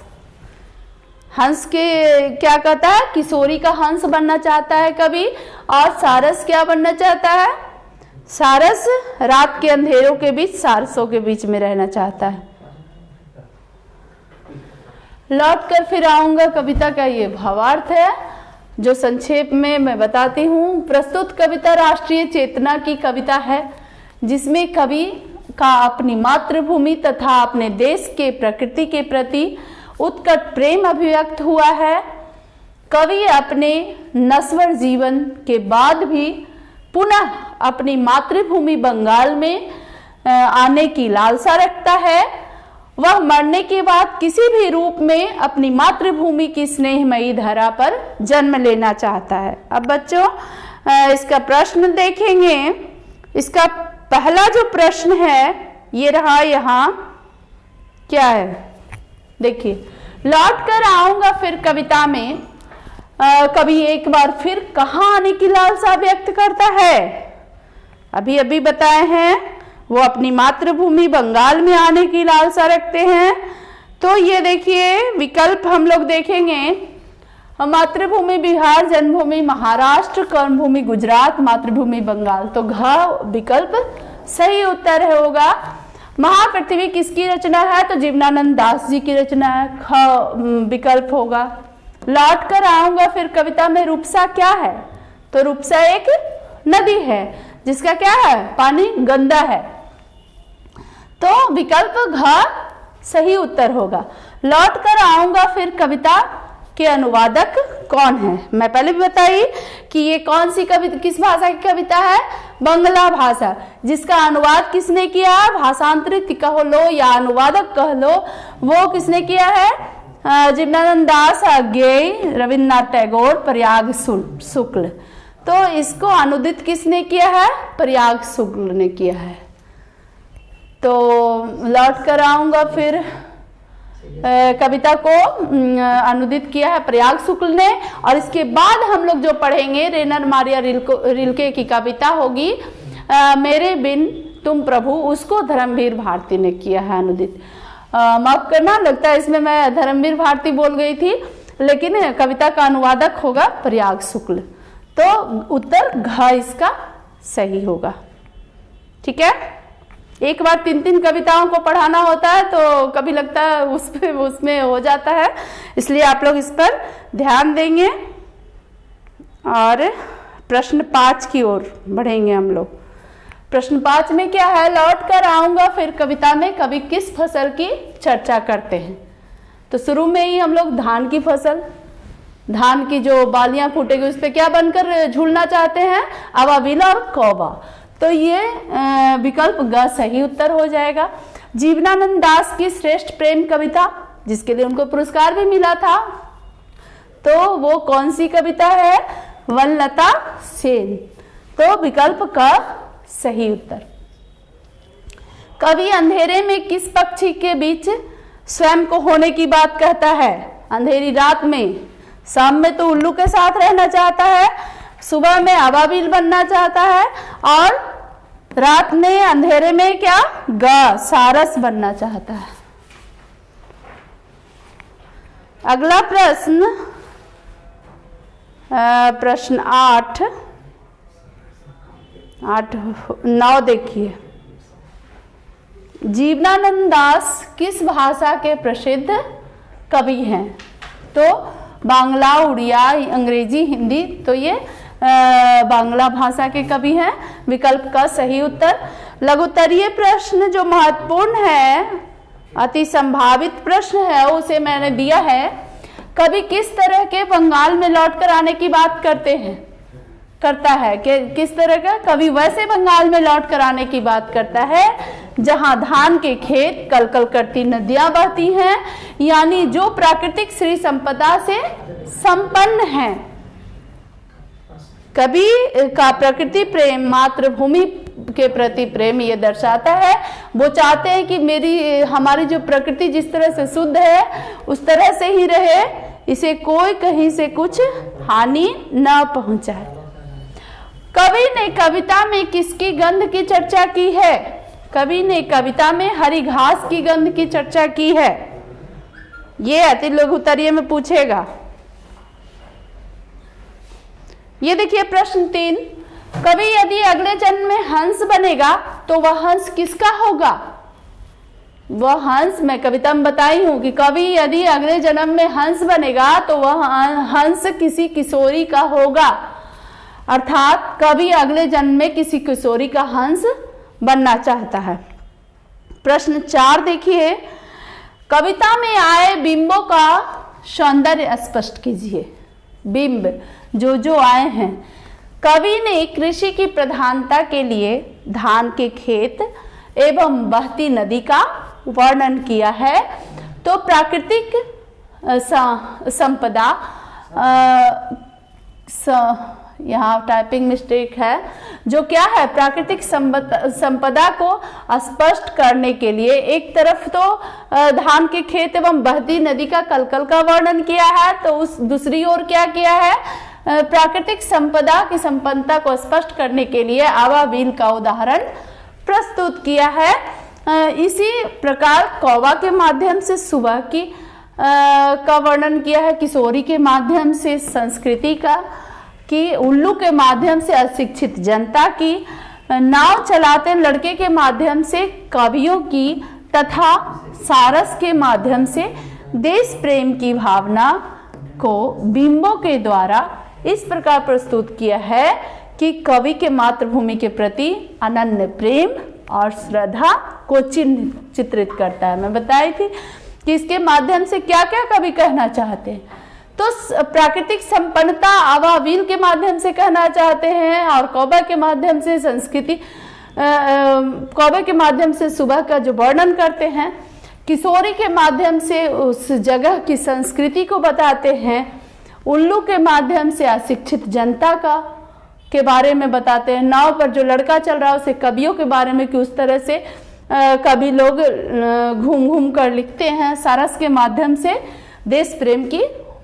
हंस के क्या कहता है, किशोरी का हंस बनना चाहता है कवि, और सारस क्या बनना चाहता है, सारस रात के अंधेरों के बीच सारसों के बीच में रहना चाहता है। लौट कर फिर आऊंगा कविता का ये भावार्थ है, जो संक्षेप में मैं बताती हूँ। प्रस्तुत कविता राष्ट्रीय चेतना की कविता है, जिसमें कवि का अपनी मातृभूमि तथा अपने देश के प्रकृति के प्रति उत्कट प्रेम अभिव्यक्त हुआ है। कवि अपने नश्वर जीवन के बाद भी पुनः अपनी मातृभूमि बंगाल में आने की लालसा रखता है। वह मरने के बाद किसी भी रूप में अपनी मातृभूमि की स्नेहमयी धरा पर जन्म लेना चाहता है। अब बच्चों इसका प्रश्न देखेंगे। इसका पहला जो प्रश्न है ये रहा, यहाँ क्या है, देखिए, लौट कर आऊंगा फिर कविता में कवि एक बार फिर कहाँ आने की लालसा व्यक्त करता है। अभी अभी बताए हैं वो अपनी मातृभूमि बंगाल में आने की लालसा रखते हैं। तो ये देखिए विकल्प हम लोग देखेंगे, मातृभूमि बिहार, जन्मभूमि महाराष्ट्र, कर्मभूमि गुजरात, मातृभूमि बंगाल। तो घ विकल्प सही उत्तर होगा। महापृथ्वी किसकी रचना है, तो जीवनानंद दास जी की रचना है, ख विकल्प होगा। लौट कर आऊंगा फिर कविता में रूपसा क्या है, तो रूपसा एक नदी है जिसका क्या है, पानी गंदा है। तो विकल्प घ सही उत्तर होगा। लौट कर आऊंगा फिर कविता के अनुवादक कौन है, मैं पहले भी बताई कि ये कौन सी कविता, किस भाषा की कविता है, बंगला भाषा। जिसका अनुवाद किसने किया, भाषांतरित कह लो या अनुवादक कह लो, वो किसने किया है, जीवनानंद दास, अज्ञेय, रविन्द्रनाथ टैगोर, प्रयाग शुक्ल। तो इसको अनुदित किसने किया है, प्रयाग शुक्ल ने किया है। तो लौट कर आऊंगा फिर कविता को अनुदित किया है प्रयाग शुक्ल ने। और इसके बाद हम लोग जो पढ़ेंगे रेनर मारिया रिल्के की कविता होगी मेरे बिन तुम प्रभु, उसको धर्मवीर भारती ने किया है अनुदित। माफ करना, लगता है इसमें मैं धर्मवीर भारती बोल गई थी, लेकिन कविता का अनुवादक होगा प्रयाग शुक्ल। तो उत्तर घ इसका सही होगा। ठीक है, एक बार 3-3 कविताओं को पढ़ाना होता है तो कभी लगता है उसमें हो जाता है, इसलिए आप लोग इस पर ध्यान देंगे। और प्रश्न 5 की ओर बढ़ेंगे हम लोग। प्रश्न 5 में क्या है, लौट कर आऊंगा फिर कविता में कवि किस फसल की चर्चा करते हैं। तो शुरू में ही हम लोग धान की फसल, धान की जो बालियां फूटेगी उस पर क्या बनकर झूलना चाहते हैं, अवाबिला और कौवा। तो ये विकल्प ग सही उत्तर हो जाएगा। जीवनानंद दास की श्रेष्ठ प्रेम कविता, जिसके लिए उनको पुरस्कार भी मिला था, तो वो कौन सी कविता है, वनलता सेन। तो विकल्प का सही उत्तर। कवि अंधेरे में किस पक्षी के बीच स्वयं को होने की बात कहता है। अंधेरी रात में, शाम में तो उल्लू के साथ रहना चाहता है, सुबह में अबाबिल बनना चाहता है, और रात में अंधेरे में क्या, ग सारस बनना चाहता है। अगला प्रश्न, प्रश्न 9 देखिए, जीवनानंद दास किस भाषा के प्रसिद्ध कवि हैं। तो बांग्ला, उड़िया, अंग्रेजी, हिंदी। तो ये बांग्ला भाषा के कवि हैं, विकल्प का सही उत्तर। लघुत्तरीय प्रश्न जो महत्वपूर्ण है, अति संभावित प्रश्न है, उसे मैंने दिया है, कवि किस तरह के बंगाल में लौटकर आने की बात करते हैं। करता है कि किस तरह का, कवि वैसे बंगाल में लौट कर आने की बात करता है जहां धान के खेत कलकल करती नदियां बहती हैं, यानी जो प्राकृतिक श्री संपदा से संपन्न हैं। कवि का प्रकृति प्रेम, मातृभूमि के प्रति प्रेम ये दर्शाता है। वो चाहते हैं कि हमारी जो प्रकृति जिस तरह से शुद्ध है उस तरह से ही रहे, इसे कोई कहीं से कुछ हानि न पहुंचाए। कवि ने कविता में किसकी गंध की चर्चा की है? कवि ने कविता में हरी घास की गंध की चर्चा की है। ये अति लघु उत्तरीय में पूछेगा। ये देखिए प्रश्न 3, कवि यदि अगले जन्म में हंस बनेगा तो वह हंस किसका होगा? वह हंस, मैं कविता में बताई हूं कि कवि यदि अगले जन्म में हंस बनेगा तो वह हंस किसी किशोरी का होगा, अर्थात कवि अगले जन्म में किसी किशोरी का हंस बनना चाहता है। प्रश्न 4 देखिए, कविता में आए बिंबों का सौंदर्य स्पष्ट कीजिए। बिंब जो आए हैं। कवि ने कृषि की प्रधानता के लिए धान के खेत एवं बहती नदी का वर्णन किया है। तो प्राकृतिक संपदा, यहाँ टाइपिंग मिस्टेक है, जो क्या है, प्राकृतिक संपदा को स्पष्ट करने के लिए एक तरफ तो धान के खेत एवं बहती नदी का कलकल का वर्णन किया है, तो उस दूसरी ओर क्या किया है, प्राकृतिक संपदा की संपन्नता को स्पष्ट करने के लिए आवाबिल का उदाहरण प्रस्तुत किया है। इसी प्रकार कौवा के माध्यम से सुबह की का वर्णन किया है, किशोरी के माध्यम से संस्कृति का, कि उल्लू के माध्यम से अशिक्षित जनता की, नाव चलाते लड़के के माध्यम से कवियों की, तथा सारस के माध्यम से देश प्रेम की भावना को बिंबों के द्वारा इस प्रकार प्रस्तुत किया है कि कवि के मातृभूमि के प्रति अनन्य प्रेम और श्रद्धा को चित्रित करता है। मैं बताई थी कि इसके माध्यम से क्या क्या कवि कहना चाहते हैं। तो प्राकृतिक संपन्नता आवाविल के माध्यम से कहना चाहते हैं, और कौवा के माध्यम से संस्कृति, कौवे के माध्यम से सुबह का जो वर्णन करते हैं, किशोरी के माध्यम से उस जगह की संस्कृति को बताते हैं, उल्लू के माध्यम से अशिक्षित जनता का के बारे में बताते हैं, नाव पर जो लड़का चल रहा है उसे कवियों के बारे में कि उस तरह से कवि लोग घूम घूम कर लिखते हैं, सारस के माध्यम से देश प्रेम की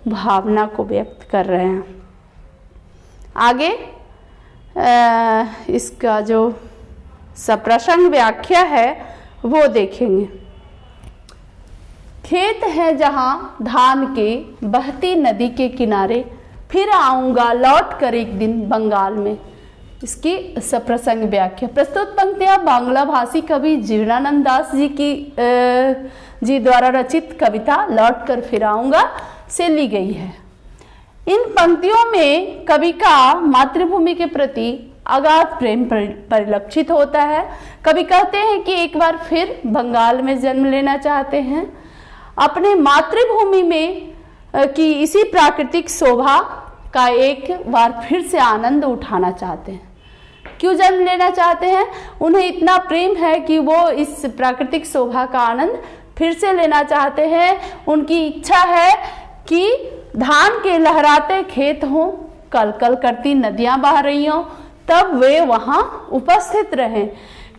भावना को व्यक्त कर रहे हैं। आगे इसका जो सप्रसंग व्याख्या है वो देखेंगे। खेत है जहां धान के बहती नदी के किनारे, फिर आऊंगा लौट कर एक दिन बंगाल में। इसकी सप्रसंग व्याख्या। प्रस्तुत पंक्तियां बांग्ला भाषी कवि जीवनानंद दास जी द्वारा रचित कविता लौट कर फिर आऊंगा से ली गई है। इन पंक्तियों में कवि का मातृभूमि के प्रति अगाध प्रेम परिलक्षित होता है। कवि कहते हैं कि एक बार फिर बंगाल में जन्म लेना चाहते हैं, अपने मातृभूमि में की इसी प्राकृतिक शोभा का एक बार फिर से आनंद उठाना चाहते हैं। क्यों जन्म लेना चाहते हैं? उन्हें इतना प्रेम है कि वो इस प्राकृतिक शोभा का आनंद फिर से लेना चाहते हैं। उनकी इच्छा है कि धान के लहराते खेत हों, कलकल करती नदियां बह रही हों, तब वे वहां उपस्थित रहें।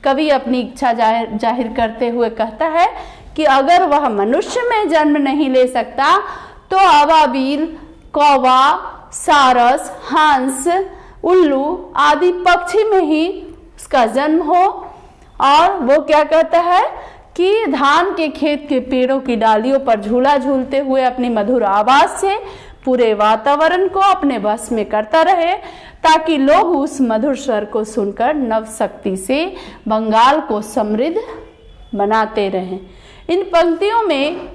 कवि अपनी इच्छा जाहिर करते हुए कहता है कि अगर वह मनुष्य में जन्म नहीं ले सकता तो अबाबील, कौवा, सारस, हंस, उल्लू आदि पक्षी में ही उसका जन्म हो। और वो क्या कहता है कि धान के खेत के पेड़ों की डालियों पर झूला झूलते हुए अपनी मधुर आवाज से पूरे वातावरण को अपने बस में करता रहे, ताकि लोग उस मधुर स्वर को सुनकर नव शक्ति से बंगाल को समृद्ध बनाते रहें। इन पंक्तियों में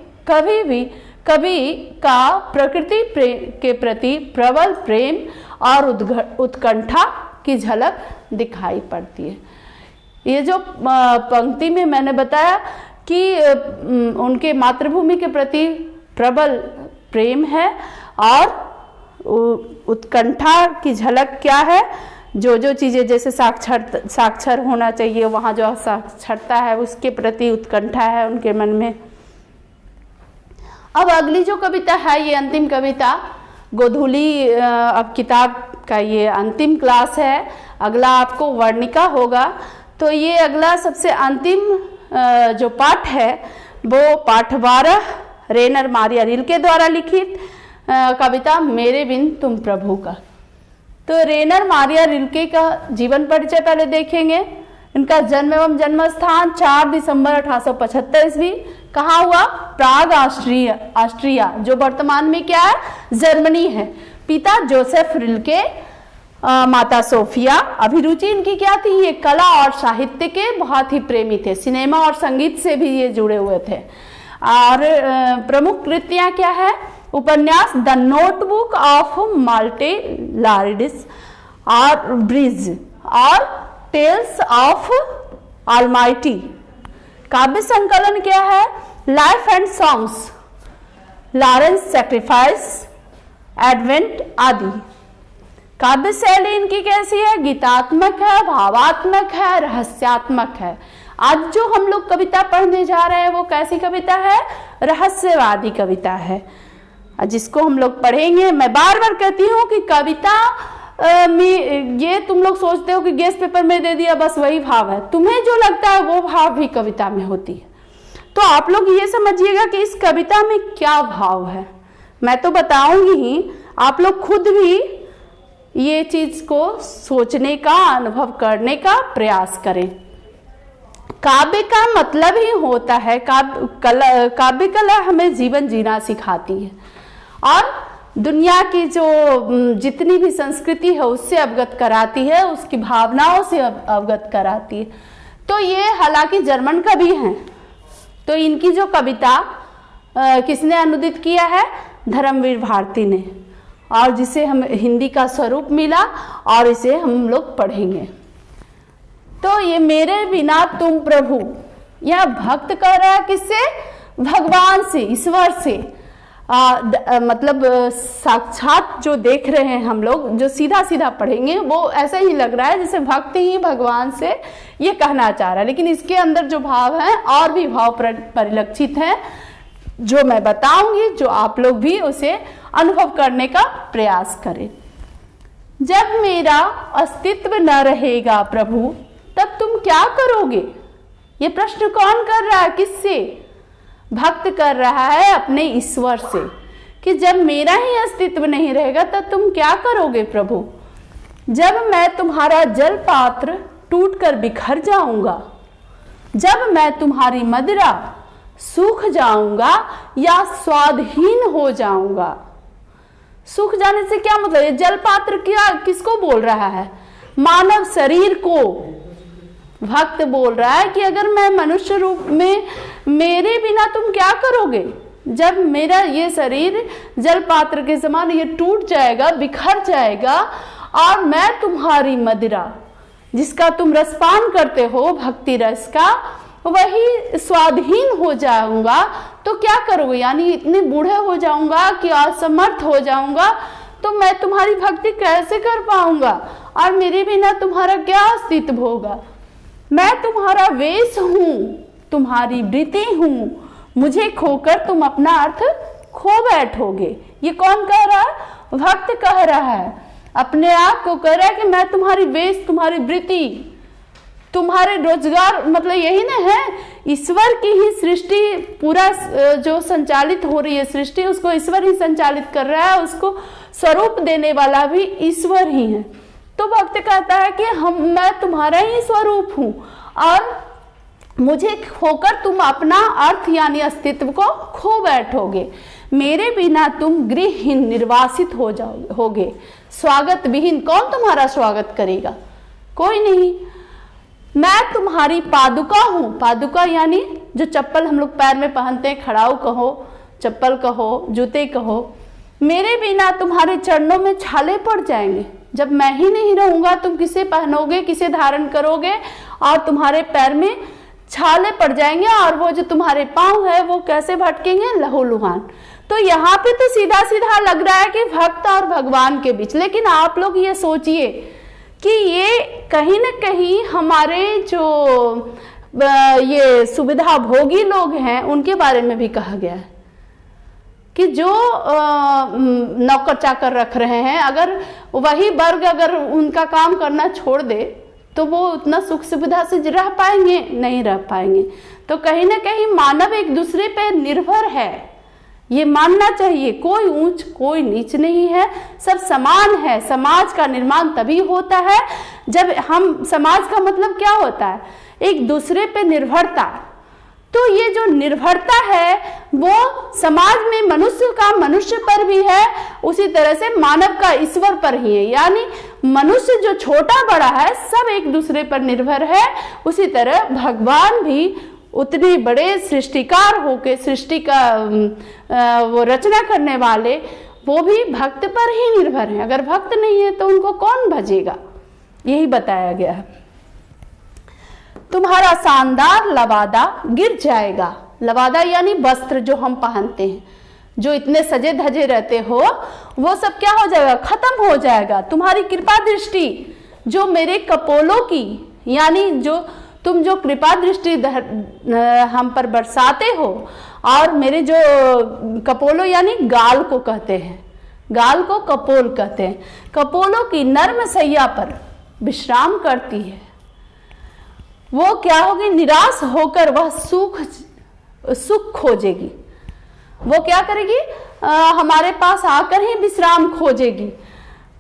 कवि का प्रकृति के प्रति प्रबल प्रेम और उत्कंठा की झलक दिखाई पड़ती है। ये जो पंक्ति में मैंने बताया कि उनके मातृभूमि के प्रति प्रबल प्रेम है और उत्कंठा की झलक क्या है, जो जो चीज़ें जैसे साक्षर होना चाहिए, वहाँ जो साक्षरता है उसके प्रति उत्कंठा है उनके मन में। अब अगली जो कविता है, ये अंतिम कविता गोधूली, अब किताब का ये अंतिम क्लास है, अगला आपको वर्णिका होगा। तो ये अगला सबसे अंतिम जो पाठ है वो पाठ 12 रेनर मारिया रिल्के द्वारा लिखित कविता मेरे बिन तुम प्रभु का। तो रेनर मारिया रिल्के का जीवन परिचय पहले देखेंगे। इनका जन्म एवं जन्म स्थान 4 दिसंबर 1875 ईस्वी। कहाँ हुआ? प्राग, ऑस्ट्रिया, जो वर्तमान में क्या है? जर्मनी है। पिता जोसेफ रिल्के, माता सोफिया। अभिरुचि इनकी क्या थी? ये कला और साहित्य के बहुत ही प्रेमी थे, सिनेमा और संगीत से भी ये जुड़े हुए थे। और प्रमुख कृतियां क्या है? उपन्यास द नोटबुक ऑफ माल्टे लारिडिस और ब्रिज और टेल्स ऑफ ऑलमाइटी। काव्य संकलन क्या है? Life and songs, Lawrence sacrifice, advent आदि। काव्य शैली इनकी कैसी है? गीतात्मक है, भावात्मक है, रहस्यात्मक है। आज जो हम लोग कविता पढ़ने जा रहे हैं वो कैसी कविता है? रहस्यवादी कविता है, जिसको हम लोग पढ़ेंगे। मैं बार बार कहती हूँ कि कविता में ये तुम लोग सोचते हो कि गेस्ट पेपर में दे दिया बस वही भाव है, तुम्हें जो लगता है वो भाव भी कविता में होती है। तो आप लोग ये समझिएगा कि इस कविता में क्या भाव है। मैं तो बताऊंगी ही, आप लोग खुद भी ये चीज को सोचने का, अनुभव करने का प्रयास करें। काव्य का मतलब ही होता है, काव्य कला हमें जीवन जीना सिखाती है और दुनिया की जो जितनी भी संस्कृति है उससे अवगत कराती है, उसकी भावनाओं से अवगत कराती है। तो ये हालांकि जर्मन कवि हैं, तो इनकी जो कविता किसने अनुदित किया है? धर्मवीर भारती ने, और जिसे हम हिंदी का स्वरूप मिला और इसे हम लोग पढ़ेंगे। तो ये मेरे बिना तुम प्रभु, यह भक्त कर रहा है किससे? भगवान से, ईश्वर से। मतलब साक्षात जो देख रहे हैं हम लोग, जो सीधा सीधा पढ़ेंगे वो ऐसा ही लग रहा है जैसे भक्त ही भगवान से ये कहना चाह रहा है, लेकिन इसके अंदर जो भाव है और भी भाव परिलक्षित है जो मैं बताऊंगी, जो आप लोग भी उसे अनुभव करने का प्रयास करें। जब मेरा अस्तित्व न रहेगा प्रभु, तब तुम क्या करोगे? ये प्रश्न कौन कर रहा है? किससे? भक्त कर रहा है अपने ईश्वर से, कि जब मेरा ही अस्तित्व नहीं रहेगा तब तुम क्या करोगे प्रभु? जब मैं तुम्हारा जल पात्र टूटकर बिखर जाऊंगा, जब मैं तुम्हारी मदिरा सूख जाऊंगा या स्वादहीन हो जाऊंगा। सूख जाने से क्या मतलब? ये जल पात्र क्या किसको बोल रहा है? मानव शरीर को भक्त बोल रहा है कि अगर मैं मनुष्य रूप में, मेरे बिना तुम क्या करोगे? जब मेरा ये शरीर जल पात्र के समान ये टूट जाएगा, बिखर जाएगा, और मैं तुम्हारी मदिरा जिसका तुम रसपान करते हो, भक्ति रस का, वही स्वाधीन हो जाऊंगा, तो क्या करोगे? यानी इतने बूढ़े हो जाऊंगा कि असमर्थ हो जाऊंगा, तो मैं तुम्हारी भक्ति कैसे कर पाऊंगा? और मेरे बिना तुम्हारा क्या अस्तित्व होगा? मैं तुम्हारा वेश हूं, तुम्हारी वृत्ति हूं, मुझे खोकर तुम अपना अर्थ खो बैठोगे। ये कौन कह रहा है? भक्त कह रहा है, अपने आप को कह रहा है कि मैं तुम्हारी वेश, तुम्हारी वृत्ति, तुम्हारे रोजगार, मतलब यही ना है। ईश्वर की ही सृष्टि पूरा जो संचालित हो रही है सृष्टि, उसको ईश्वर ही संचालित कर रहा है, उसको स्वरूप देने वाला भी ईश्वर ही है। तो भक्त कहता है कि मैं तुम्हारा ही स्वरूप हूं और मुझे खोकर तुम अपना अर्थ यानी अस्तित्व को खो बैठोगे। मेरे बिना तुम गृहहीन निर्वासित होगे, स्वागत विहीन। कौन तुम्हारा स्वागत करेगा? कोई नहीं। मैं तुम्हारी पादुका हूं। पादुका यानी जो चप्पल हम लोग पैर में पहनते हैं, खड़ाऊ कहो, चप्पल कहो, जूते कहो। मेरे बिना तुम्हारे चरणों में छाले पड़ जाएंगे। जब मैं ही नहीं रहूंगा तुम किसे पहनोगे, किसे धारण करोगे, और तुम्हारे पैर में छाले पड़ जाएंगे और वो जो तुम्हारे पांव है वो कैसे भटकेंगे, लहूलुहान। तो यहाँ पे तो सीधा सीधा लग रहा है कि भक्त और भगवान के बीच, लेकिन आप लोग ये सोचिए कि ये कहीं ना कहीं हमारे जो ये सुविधा भोगी लोग हैं उनके बारे में भी कहा गया है कि जो नौकर चाकर रख रहे हैं, अगर वही वर्ग अगर उनका काम करना छोड़ दे तो वो उतना सुख सुविधा से रह पाएंगे, नहीं रह पाएंगे। तो कहीं ना कहीं मानव एक दूसरे पे निर्भर है, ये मानना चाहिए। कोई ऊंच कोई नीच नहीं है, सब समान है। समाज का निर्माण तभी होता है जब हम, समाज का मतलब क्या होता है, एक दूसरे पे निर्भरता। तो ये जो निर्भरता है वो समाज में मनुष्य का मनुष्य पर भी है, उसी तरह से मानव का ईश्वर पर ही है। यानी मनुष्य जो छोटा बड़ा है सब एक दूसरे पर निर्भर है, उसी तरह भगवान भी उतने बड़े सृष्टिकार होके, सृष्टि का वो रचना करने वाले, वो भी भक्त पर ही निर्भर हैं। अगर भक्त नहीं है तो उनको कौन भजेगा, यही बताया गया है। तुम्हारा शानदार लवादा गिर जाएगा। लवादा यानी वस्त्र जो हम पहनते हैं, जो इतने सजे धजे रहते हो, वो सब क्या हो जाएगा, खत्म हो जाएगा। तुम्हारी कृपा दृष्टि जो मेरे कपोलों की, यानी जो तुम जो कृपा दृष्टि हम पर बरसाते हो, और मेरे जो कपोलों यानी गाल को कहते हैं, गाल को कपोल कहते हैं, कपोलों की नर्म सैया पर विश्राम करती है। वो क्या होगी, निराश होकर वह सुख खोजेगी। वो क्या करेगी, हमारे पास आकर ही विश्राम खोजेगी,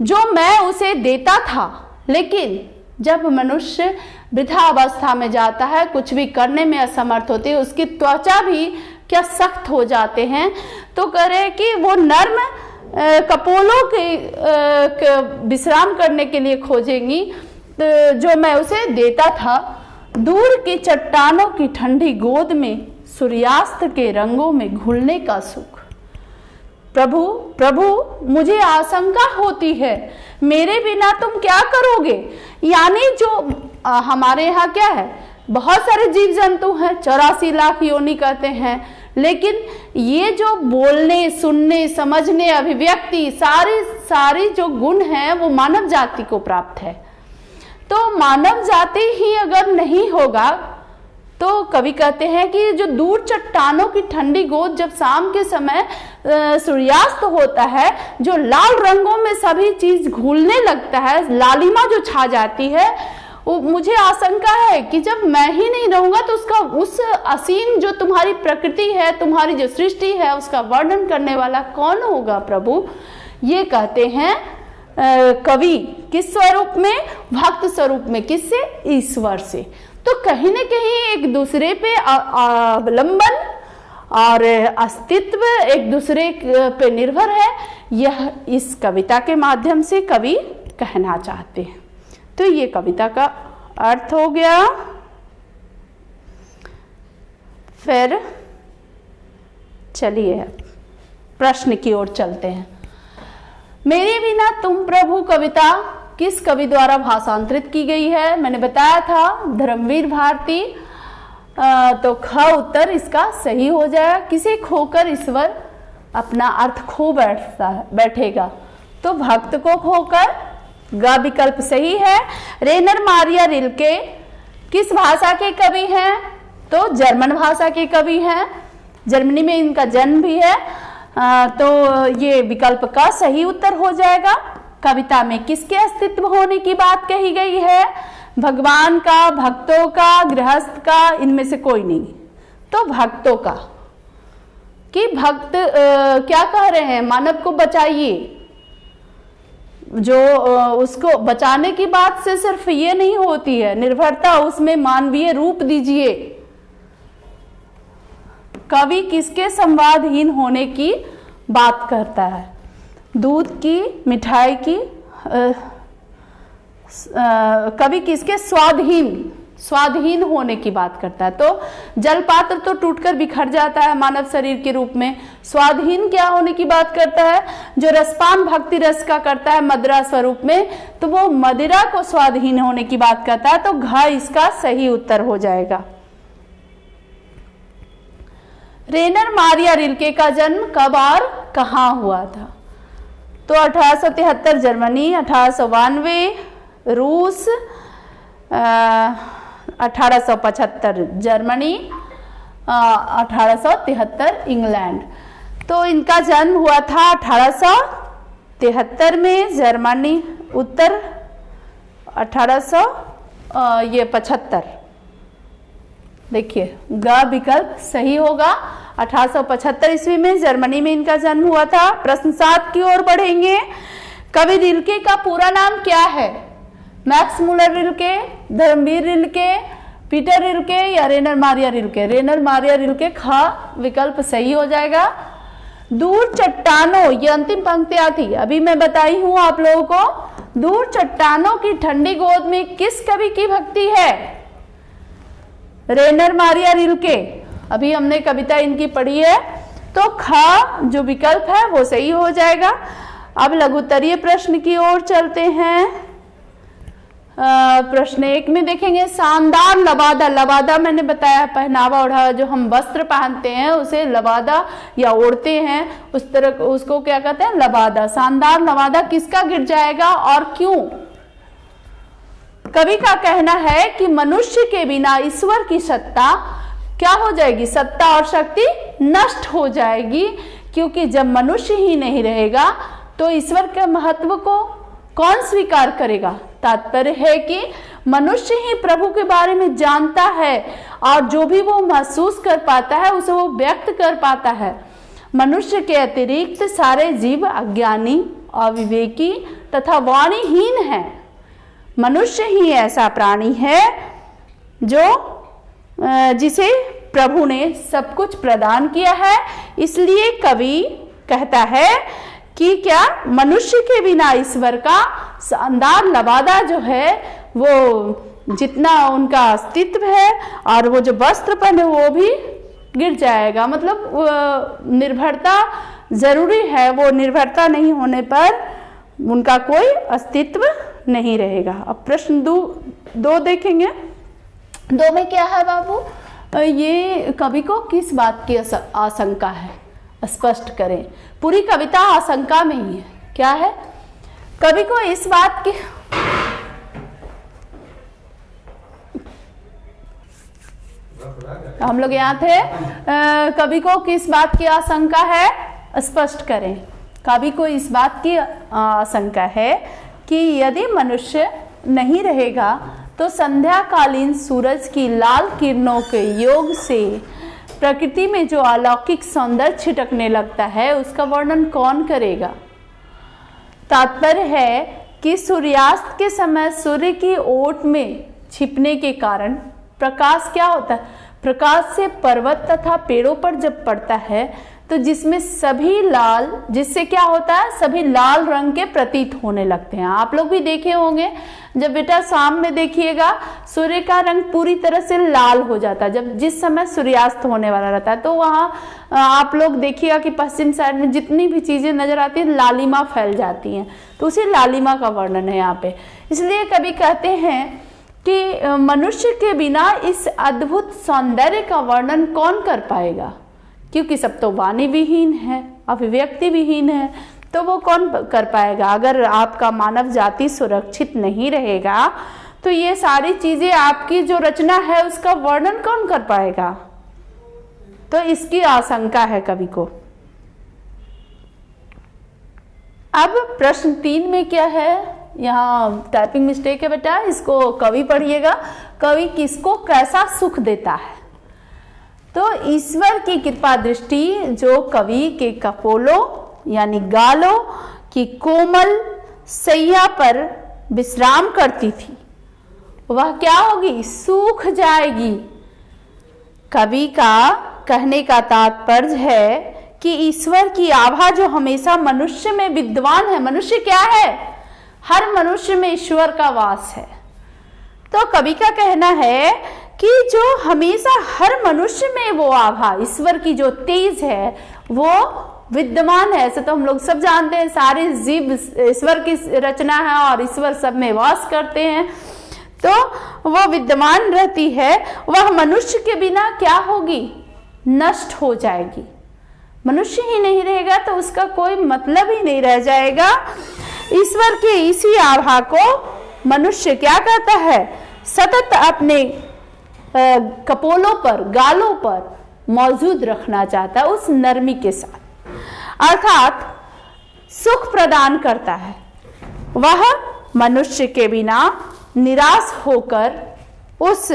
जो मैं उसे देता था। लेकिन जब मनुष्य वृद्धावस्था में जाता है, कुछ भी करने में असमर्थ होती है, उसकी त्वचा भी क्या सख्त हो जाते हैं, तो करे कि वो नर्म कपोलों के विश्राम करने के लिए खोजेंगी, तो जो मैं उसे देता था। दूर की चट्टानों की ठंडी गोद में सूर्यास्त के रंगों में घुलने का सुख। प्रभु प्रभु मुझे आशंका होती है, मेरे बिना तुम क्या करोगे। यानी जो हमारे यहाँ क्या है, बहुत सारे जीव जंतु हैं, 84 लाख योनि कहते हैं, लेकिन ये जो बोलने, सुनने, समझने, अभिव्यक्ति, सारी जो गुण हैं वो मानव जाति को प्राप्त है। तो मानव जाति ही अगर नहीं होगा तो कवि कहते हैं कि जो दूर चट्टानों की ठंडी गोद, जब शाम के समय सूर्यास्त होता है, जो लाल रंगों में सभी चीज घुलने लगता है, लालिमा जो छा जाती है, वो मुझे आशंका है कि जब मैं ही नहीं रहूंगा तो उसका, उस असीम जो तुम्हारी प्रकृति है, तुम्हारी जो सृष्टि है, उसका वर्णन करने वाला कौन होगा प्रभु। ये कहते हैं कवि, किस स्वरूप में, भक्त स्वरूप में, किससे, ईश्वर से। तो कहीं ना कहीं एक दूसरे पे अवलंबन और अस्तित्व एक दूसरे पे निर्भर है, यह इस कविता के माध्यम से कवि कहना चाहते हैं। तो ये कविता का अर्थ हो गया। फिर चलिए प्रश्न की ओर चलते हैं। मेरे बिना तुम प्रभु कविता किस कवि द्वारा भाषांतरित की गई है। मैंने बताया था धर्मवीर भारती। तो ख उत्तर इसका सही हो जाएगा। किसे खोकर ईश्वर अपना अर्थ खो बैठेगा, तो भक्त को खोकर, ग विकल्प सही है। रेनर मारिया रिल्के किस भाषा के कवि हैं, तो जर्मन भाषा के कवि हैं, जर्मनी में इनका जन्म भी है। तो ये विकल्प का सही उत्तर हो जाएगा। कविता में किसके अस्तित्व होने की बात कही गई है, भगवान का, भक्तों का, गृहस्थ का, इनमें से कोई नहीं, तो भक्तों का। कि भक्त क्या कह रहे हैं, मानव को बचाइए। जो उसको बचाने की बात से सिर्फ ये नहीं होती है, निर्भरता उसमें मानवीय रूप दीजिए। कवि किसके संवादहीन होने की बात करता है, दूध की, मिठाई की, कवि किसके स्वादहीन होने की बात करता है। तो जलपात्र तो टूटकर बिखर जाता है मानव शरीर के रूप में, स्वादहीन क्या होने की बात करता है, जो रसपान भक्ति रस का करता है मदिरा स्वरूप में, तो वो मदिरा को स्वादहीन होने की बात करता है। तो घ इसका सही उत्तर हो जाएगा। रेनर मारिया रिल्के का जन्म कब और कहाँ हुआ था? तो 1873 जर्मनी, 1892 रूस, 1875 जर्मनी, 1873 इंग्लैंड। तो इनका जन्म हुआ था 1873 में जर्मनी, उत्तर 1875। देखिए ग विकल्प सही होगा। 1875 ईस्वी में जर्मनी में इनका जन्म हुआ था। प्रश्न 7 की ओर बढ़ेंगे। कवि रिल्के का पूरा नाम क्या है? Max Muller Rilke, Dharmvir Rilke, Peter Rilke या Rainer Maria Rilke? Rainer Maria Rilke, ख विकल्प सही हो जाएगा। दूर चट्टानों, ये अंतिम पंक्तियां थी, अभी मैं बताई हूं आप लोगों को। दूर चट्टानों की ठंडी गोद में किस कवि की भक्ति है? रेनर मारिया रिल्के। अभी हमने कविता इनकी पढ़ी है, तो ख जो विकल्प है वो सही हो जाएगा। अब लघुत्तरीय प्रश्न की ओर चलते हैं। प्रश्न 1 में देखेंगे शानदार लबादा। लबादा मैंने बताया पहनावा ओढ़ा, जो हम वस्त्र पहनते हैं उसे लबादा या ओढ़ते हैं, उस तरह उसको क्या कहते हैं? लबादा। शानदार लबादा किसका गिर जाएगा और क्यों? कवि का कहना है कि मनुष्य के बिना ईश्वर की सत्ता क्या हो जाएगी? सत्ता और शक्ति नष्ट हो जाएगी, क्योंकि जब मनुष्य ही नहीं रहेगा तो ईश्वर के महत्व को कौन स्वीकार करेगा? तात्पर्य है कि मनुष्य ही प्रभु के बारे में जानता है और जो भी वो महसूस कर पाता है उसे वो व्यक्त कर पाता है। मनुष्य के अतिरिक्त सारे जीव अज्ञानी, अविवेकी तथा वाणीहीन हैं। मनुष्य ही ऐसा प्राणी है जो जिसे प्रभु ने सब कुछ प्रदान किया है। इसलिए कवि कहता है कि क्या मनुष्य के बिना ईश्वर का शानदार लबादा जो है वो जितना उनका अस्तित्व है और वो जो वस्त्र पहने वो भी गिर जाएगा। मतलब निर्भरता जरूरी है, वो निर्भरता नहीं होने पर उनका कोई अस्तित्व नहीं रहेगा। अब प्रश्न 2 देखेंगे। 2 में क्या है बाबू? ये कवि को किस बात की आशंका है? स्पष्ट करें। पूरी कविता आशंका में ही है। क्या है? कवि को इस बात की हम लोग यहाँ थे। कवि को किस बात की आशंका है? स्पष्ट करें। कवि को इस बात की आशंका है कि यदि मनुष्य नहीं रहेगा तो संध्याकालीन सूरज की लाल किरणों के योग से प्रकृति में जो अलौकिक सौंदर्य छिटकने लगता है उसका वर्णन कौन करेगा? तात्पर्य है कि सूर्यास्त के समय सूर्य की ओट में छिपने के कारण प्रकाश क्या होता है? प्रकाश से पर्वत तथा पेड़ों पर जब पड़ता है तो जिससे क्या होता है? सभी लाल रंग के प्रतीत होने लगते हैं। आप लोग भी देखे होंगे, जब बेटा शाम में देखिएगा सूर्य का रंग पूरी तरह से लाल हो जाता है जिस समय सूर्यास्त होने वाला रहता है। तो वहाँ आप लोग देखिएगा कि पश्चिम साइड में जितनी भी चीजें नजर आती हैं लालिमा फैल जाती हैं। तो उसी लालिमा का वर्णन है यहाँ पे। इसलिए कवि कहते हैं कि मनुष्य के बिना इस अद्भुत सौंदर्य का वर्णन कौन कर पाएगा? क्योंकि सब तो वाणी विहीन है, अभिव्यक्ति विहीन है, तो वो कौन कर पाएगा? अगर आपका मानव जाति सुरक्षित नहीं रहेगा तो ये सारी चीजें आपकी जो रचना है उसका वर्णन कौन कर पाएगा? तो इसकी आशंका है कवि को। अब प्रश्न 3 में क्या है? यहाँ टाइपिंग मिस्टेक है बेटा, इसको कवि पढ़िएगा। कवि किसको कैसा सुख देता है? तो ईश्वर की कृपा दृष्टि जो कवि के कपोलों यानी गालों की कोमल सैया पर विश्राम करती थी वह क्या होगी? सूख जाएगी। कवि का कहने का तात्पर्य है कि ईश्वर की आभा जो हमेशा मनुष्य में विद्वान है। मनुष्य क्या है? हर मनुष्य में ईश्वर का वास है। तो कवि का कहना है कि जो हमेशा हर मनुष्य में वो आभा, ईश्वर की जो तेज है वो विद्यमान है। ऐसे तो हम लोग सब जानते हैं, सारे जीव ईश्वर की रचना है और ईश्वर सब में वास करते हैं, तो वो विद्यमान रहती है। वह मनुष्य के बिना क्या होगी? नष्ट हो जाएगी। मनुष्य ही नहीं रहेगा तो उसका कोई मतलब ही नहीं रह जाएगा। ईश्वर के इसी आभा को मनुष्य क्या करता है, सतत अपने कपोलों पर, गालों पर मौजूद रखना चाहता है उस नरमी के साथ, अर्थात सुख प्रदान करता है। वह मनुष्य के बिना निराश होकर उस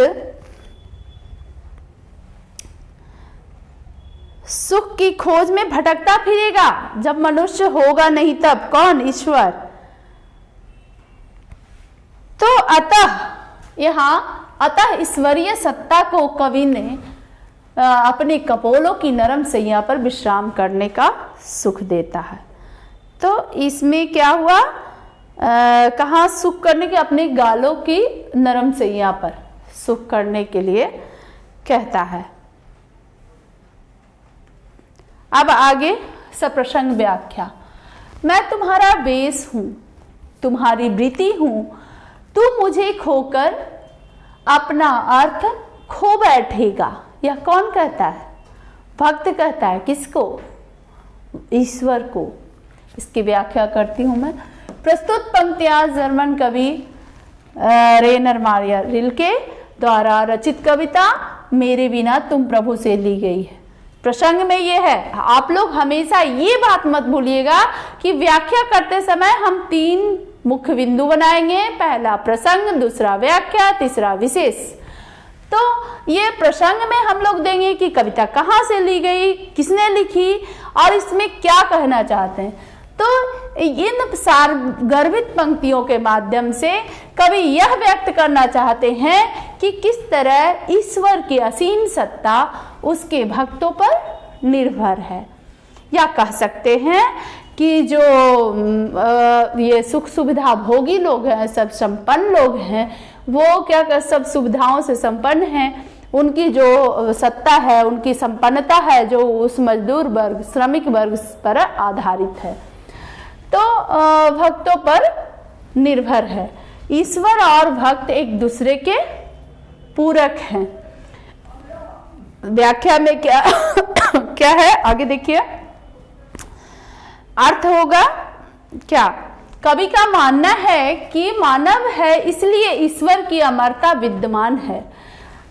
सुख की खोज में भटकता फिरेगा। जब मनुष्य होगा नहीं तब कौन, ईश्वर। तो अतः ईश्वरीय सत्ता को कवि ने अपने कपोलों की नरम सैया पर विश्राम करने का सुख देता है। तो इसमें क्या हुआ, कहाँ सुख करने के, अपने गालों की नरम सैया पर सुख करने के लिए कहता है। अब आगे सप्रसंग व्याख्या। मैं तुम्हारा बेस हूं, तुम्हारी वृत्ति हूं, तू मुझे खोकर अपना अर्थ खो बैठेगा। यह कौन कहता है, भक्त कहता है। किसको, ईश्वर को। इसकी व्याख्या करती हूं मैं। प्रस्तुत पंक्तियां जर्मन कवि रेनर मारिया रिल्के द्वारा रचित कविता मेरे बिना तुम प्रभु से ली गई है। प्रसंग में यह है, आप लोग हमेशा ये बात मत भूलिएगा कि व्याख्या करते समय हम 3 मुख्य बिंदु बनाएंगे। पहला प्रसंग, दूसरा व्याख्या, तीसरा विशेष। तो ये प्रसंग में हम लोग देंगे कि कविता कहाँ से ली गई, किसने लिखी और इसमें क्या कहना चाहते हैं। तो इन सारगर्भित पंक्तियों के माध्यम से कवि यह व्यक्त करना चाहते हैं कि किस तरह ईश्वर की असीम सत्ता उसके भक्तों पर निर्भर है। या कह सकते हैं कि जो ये सुख सुविधा भोगी लोग हैं, सब संपन्न लोग हैं, वो क्या कर सब सुविधाओं से संपन्न हैं, उनकी जो सत्ता है, उनकी संपन्नता है, जो उस मजदूर वर्ग, श्रमिक वर्ग पर आधारित है, तो भक्तों पर निर्भर है। ईश्वर और भक्त एक दूसरे के पूरक हैं। व्याख्या में क्या क्या है, आगे देखिए। अर्थ होगा क्या, कवि का मानना है कि मानव है इसलिए ईश्वर की अमरता विद्यमान है।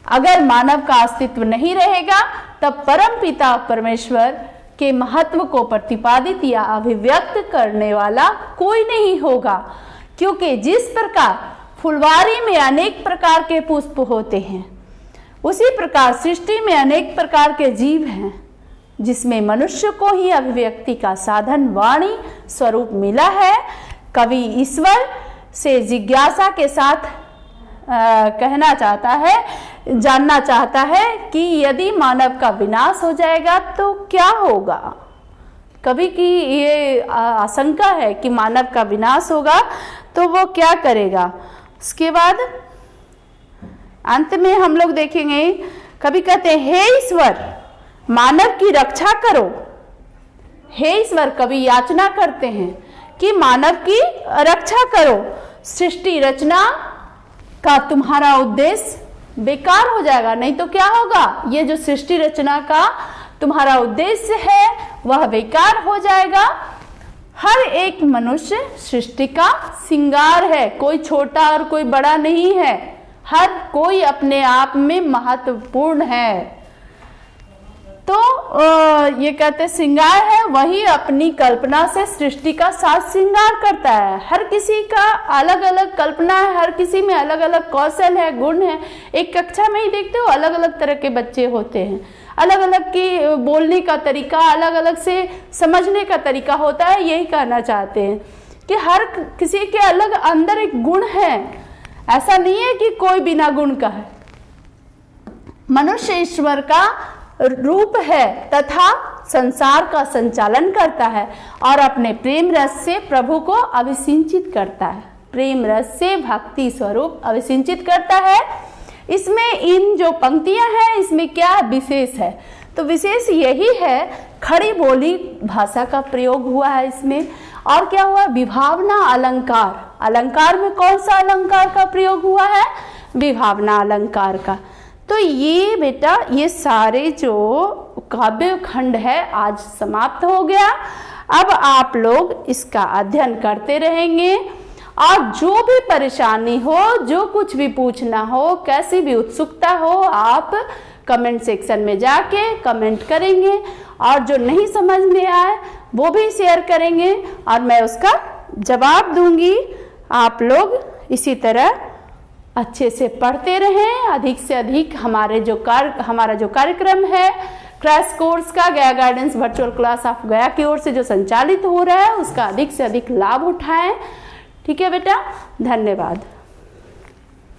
अगर मानव का अस्तित्व नहीं रहेगा तब परम पिता परमेश्वर के महत्व को प्रतिपादित या अभिव्यक्त करने वाला कोई नहीं होगा। क्योंकि जिस प्रकार फुलवारी में अनेक प्रकार के पुष्प होते हैं, उसी प्रकार सृष्टि में अनेक प्रकार के जीव हैं, जिसमें मनुष्य को ही अभिव्यक्ति का साधन वाणी स्वरूप मिला है। कवि ईश्वर से जिज्ञासा के साथ कहना चाहता है, जानना चाहता है कि यदि मानव का विनाश हो जाएगा तो क्या होगा। कवि की ये आशंका है कि मानव का विनाश होगा तो वो क्या करेगा। उसके बाद अंत में हम लोग देखेंगे, कवि कहते हैं, हे ईश्वर मानव की रक्षा करो। हे ईश्वर, कवि याचना करते हैं कि मानव की रक्षा करो। सृष्टि रचना का तुम्हारा उद्देश्य बेकार हो जाएगा, नहीं तो क्या होगा, ये जो सृष्टि रचना का तुम्हारा उद्देश्य है वह बेकार हो जाएगा। हर एक मनुष्य सृष्टि का श्रृंगार है, कोई छोटा और कोई बड़ा नहीं है, हर कोई अपने आप में महत्वपूर्ण है। तो ये कहते श्रृंगार है, वही अपनी कल्पना से सृष्टि का साज श्रृंगार करता है। हर किसी का अलग अलग कल्पना है, हर किसी में अलग अलग कौशल है, गुण है। एक कक्षा में ही देखते हो अलग अलग तरह के बच्चे होते हैं, अलग अलग की बोलने का तरीका, अलग अलग से समझने का तरीका होता है। यही कहना चाहते हैं कि हर किसी के अलग अंदर एक गुण है, ऐसा नहीं है कि कोई बिना गुण का है। मनुष्य ईश्वर का रूप है तथा संसार का संचालन करता है और अपने प्रेम रस से प्रभु को अभिसिंचित करता है, प्रेम रस से भक्ति स्वरूप अभिसिंचित करता है। इसमें इन जो पंक्तियां हैं इसमें क्या विशेष है, तो विशेष यही है, खड़ी बोली भाषा का प्रयोग हुआ है इसमें। और क्या हुआ, विभावना अलंकार। अलंकार में कौन सा अलंकार का प्रयोग हुआ है, विभावना अलंकार का। तो ये बेटा ये सारे जो काव्य खंड है आज समाप्त हो गया। अब आप लोग इसका अध्ययन करते रहेंगे और जो भी परेशानी हो, जो कुछ भी पूछना हो, कैसी भी उत्सुकता हो, आप कमेंट सेक्शन में जाके कमेंट करेंगे और जो नहीं समझ में आए वो भी शेयर करेंगे और मैं उसका जवाब दूंगी। आप लोग इसी तरह अच्छे से पढ़ते रहें, अधिक से अधिक हमारा जो कार्यक्रम है क्रैश कोर्स का गया गाइडेंस वर्चुअल क्लास ऑफ गया की ओर से जो संचालित हो रहा है उसका अधिक से अधिक लाभ उठाएं। ठीक है बेटा, धन्यवाद।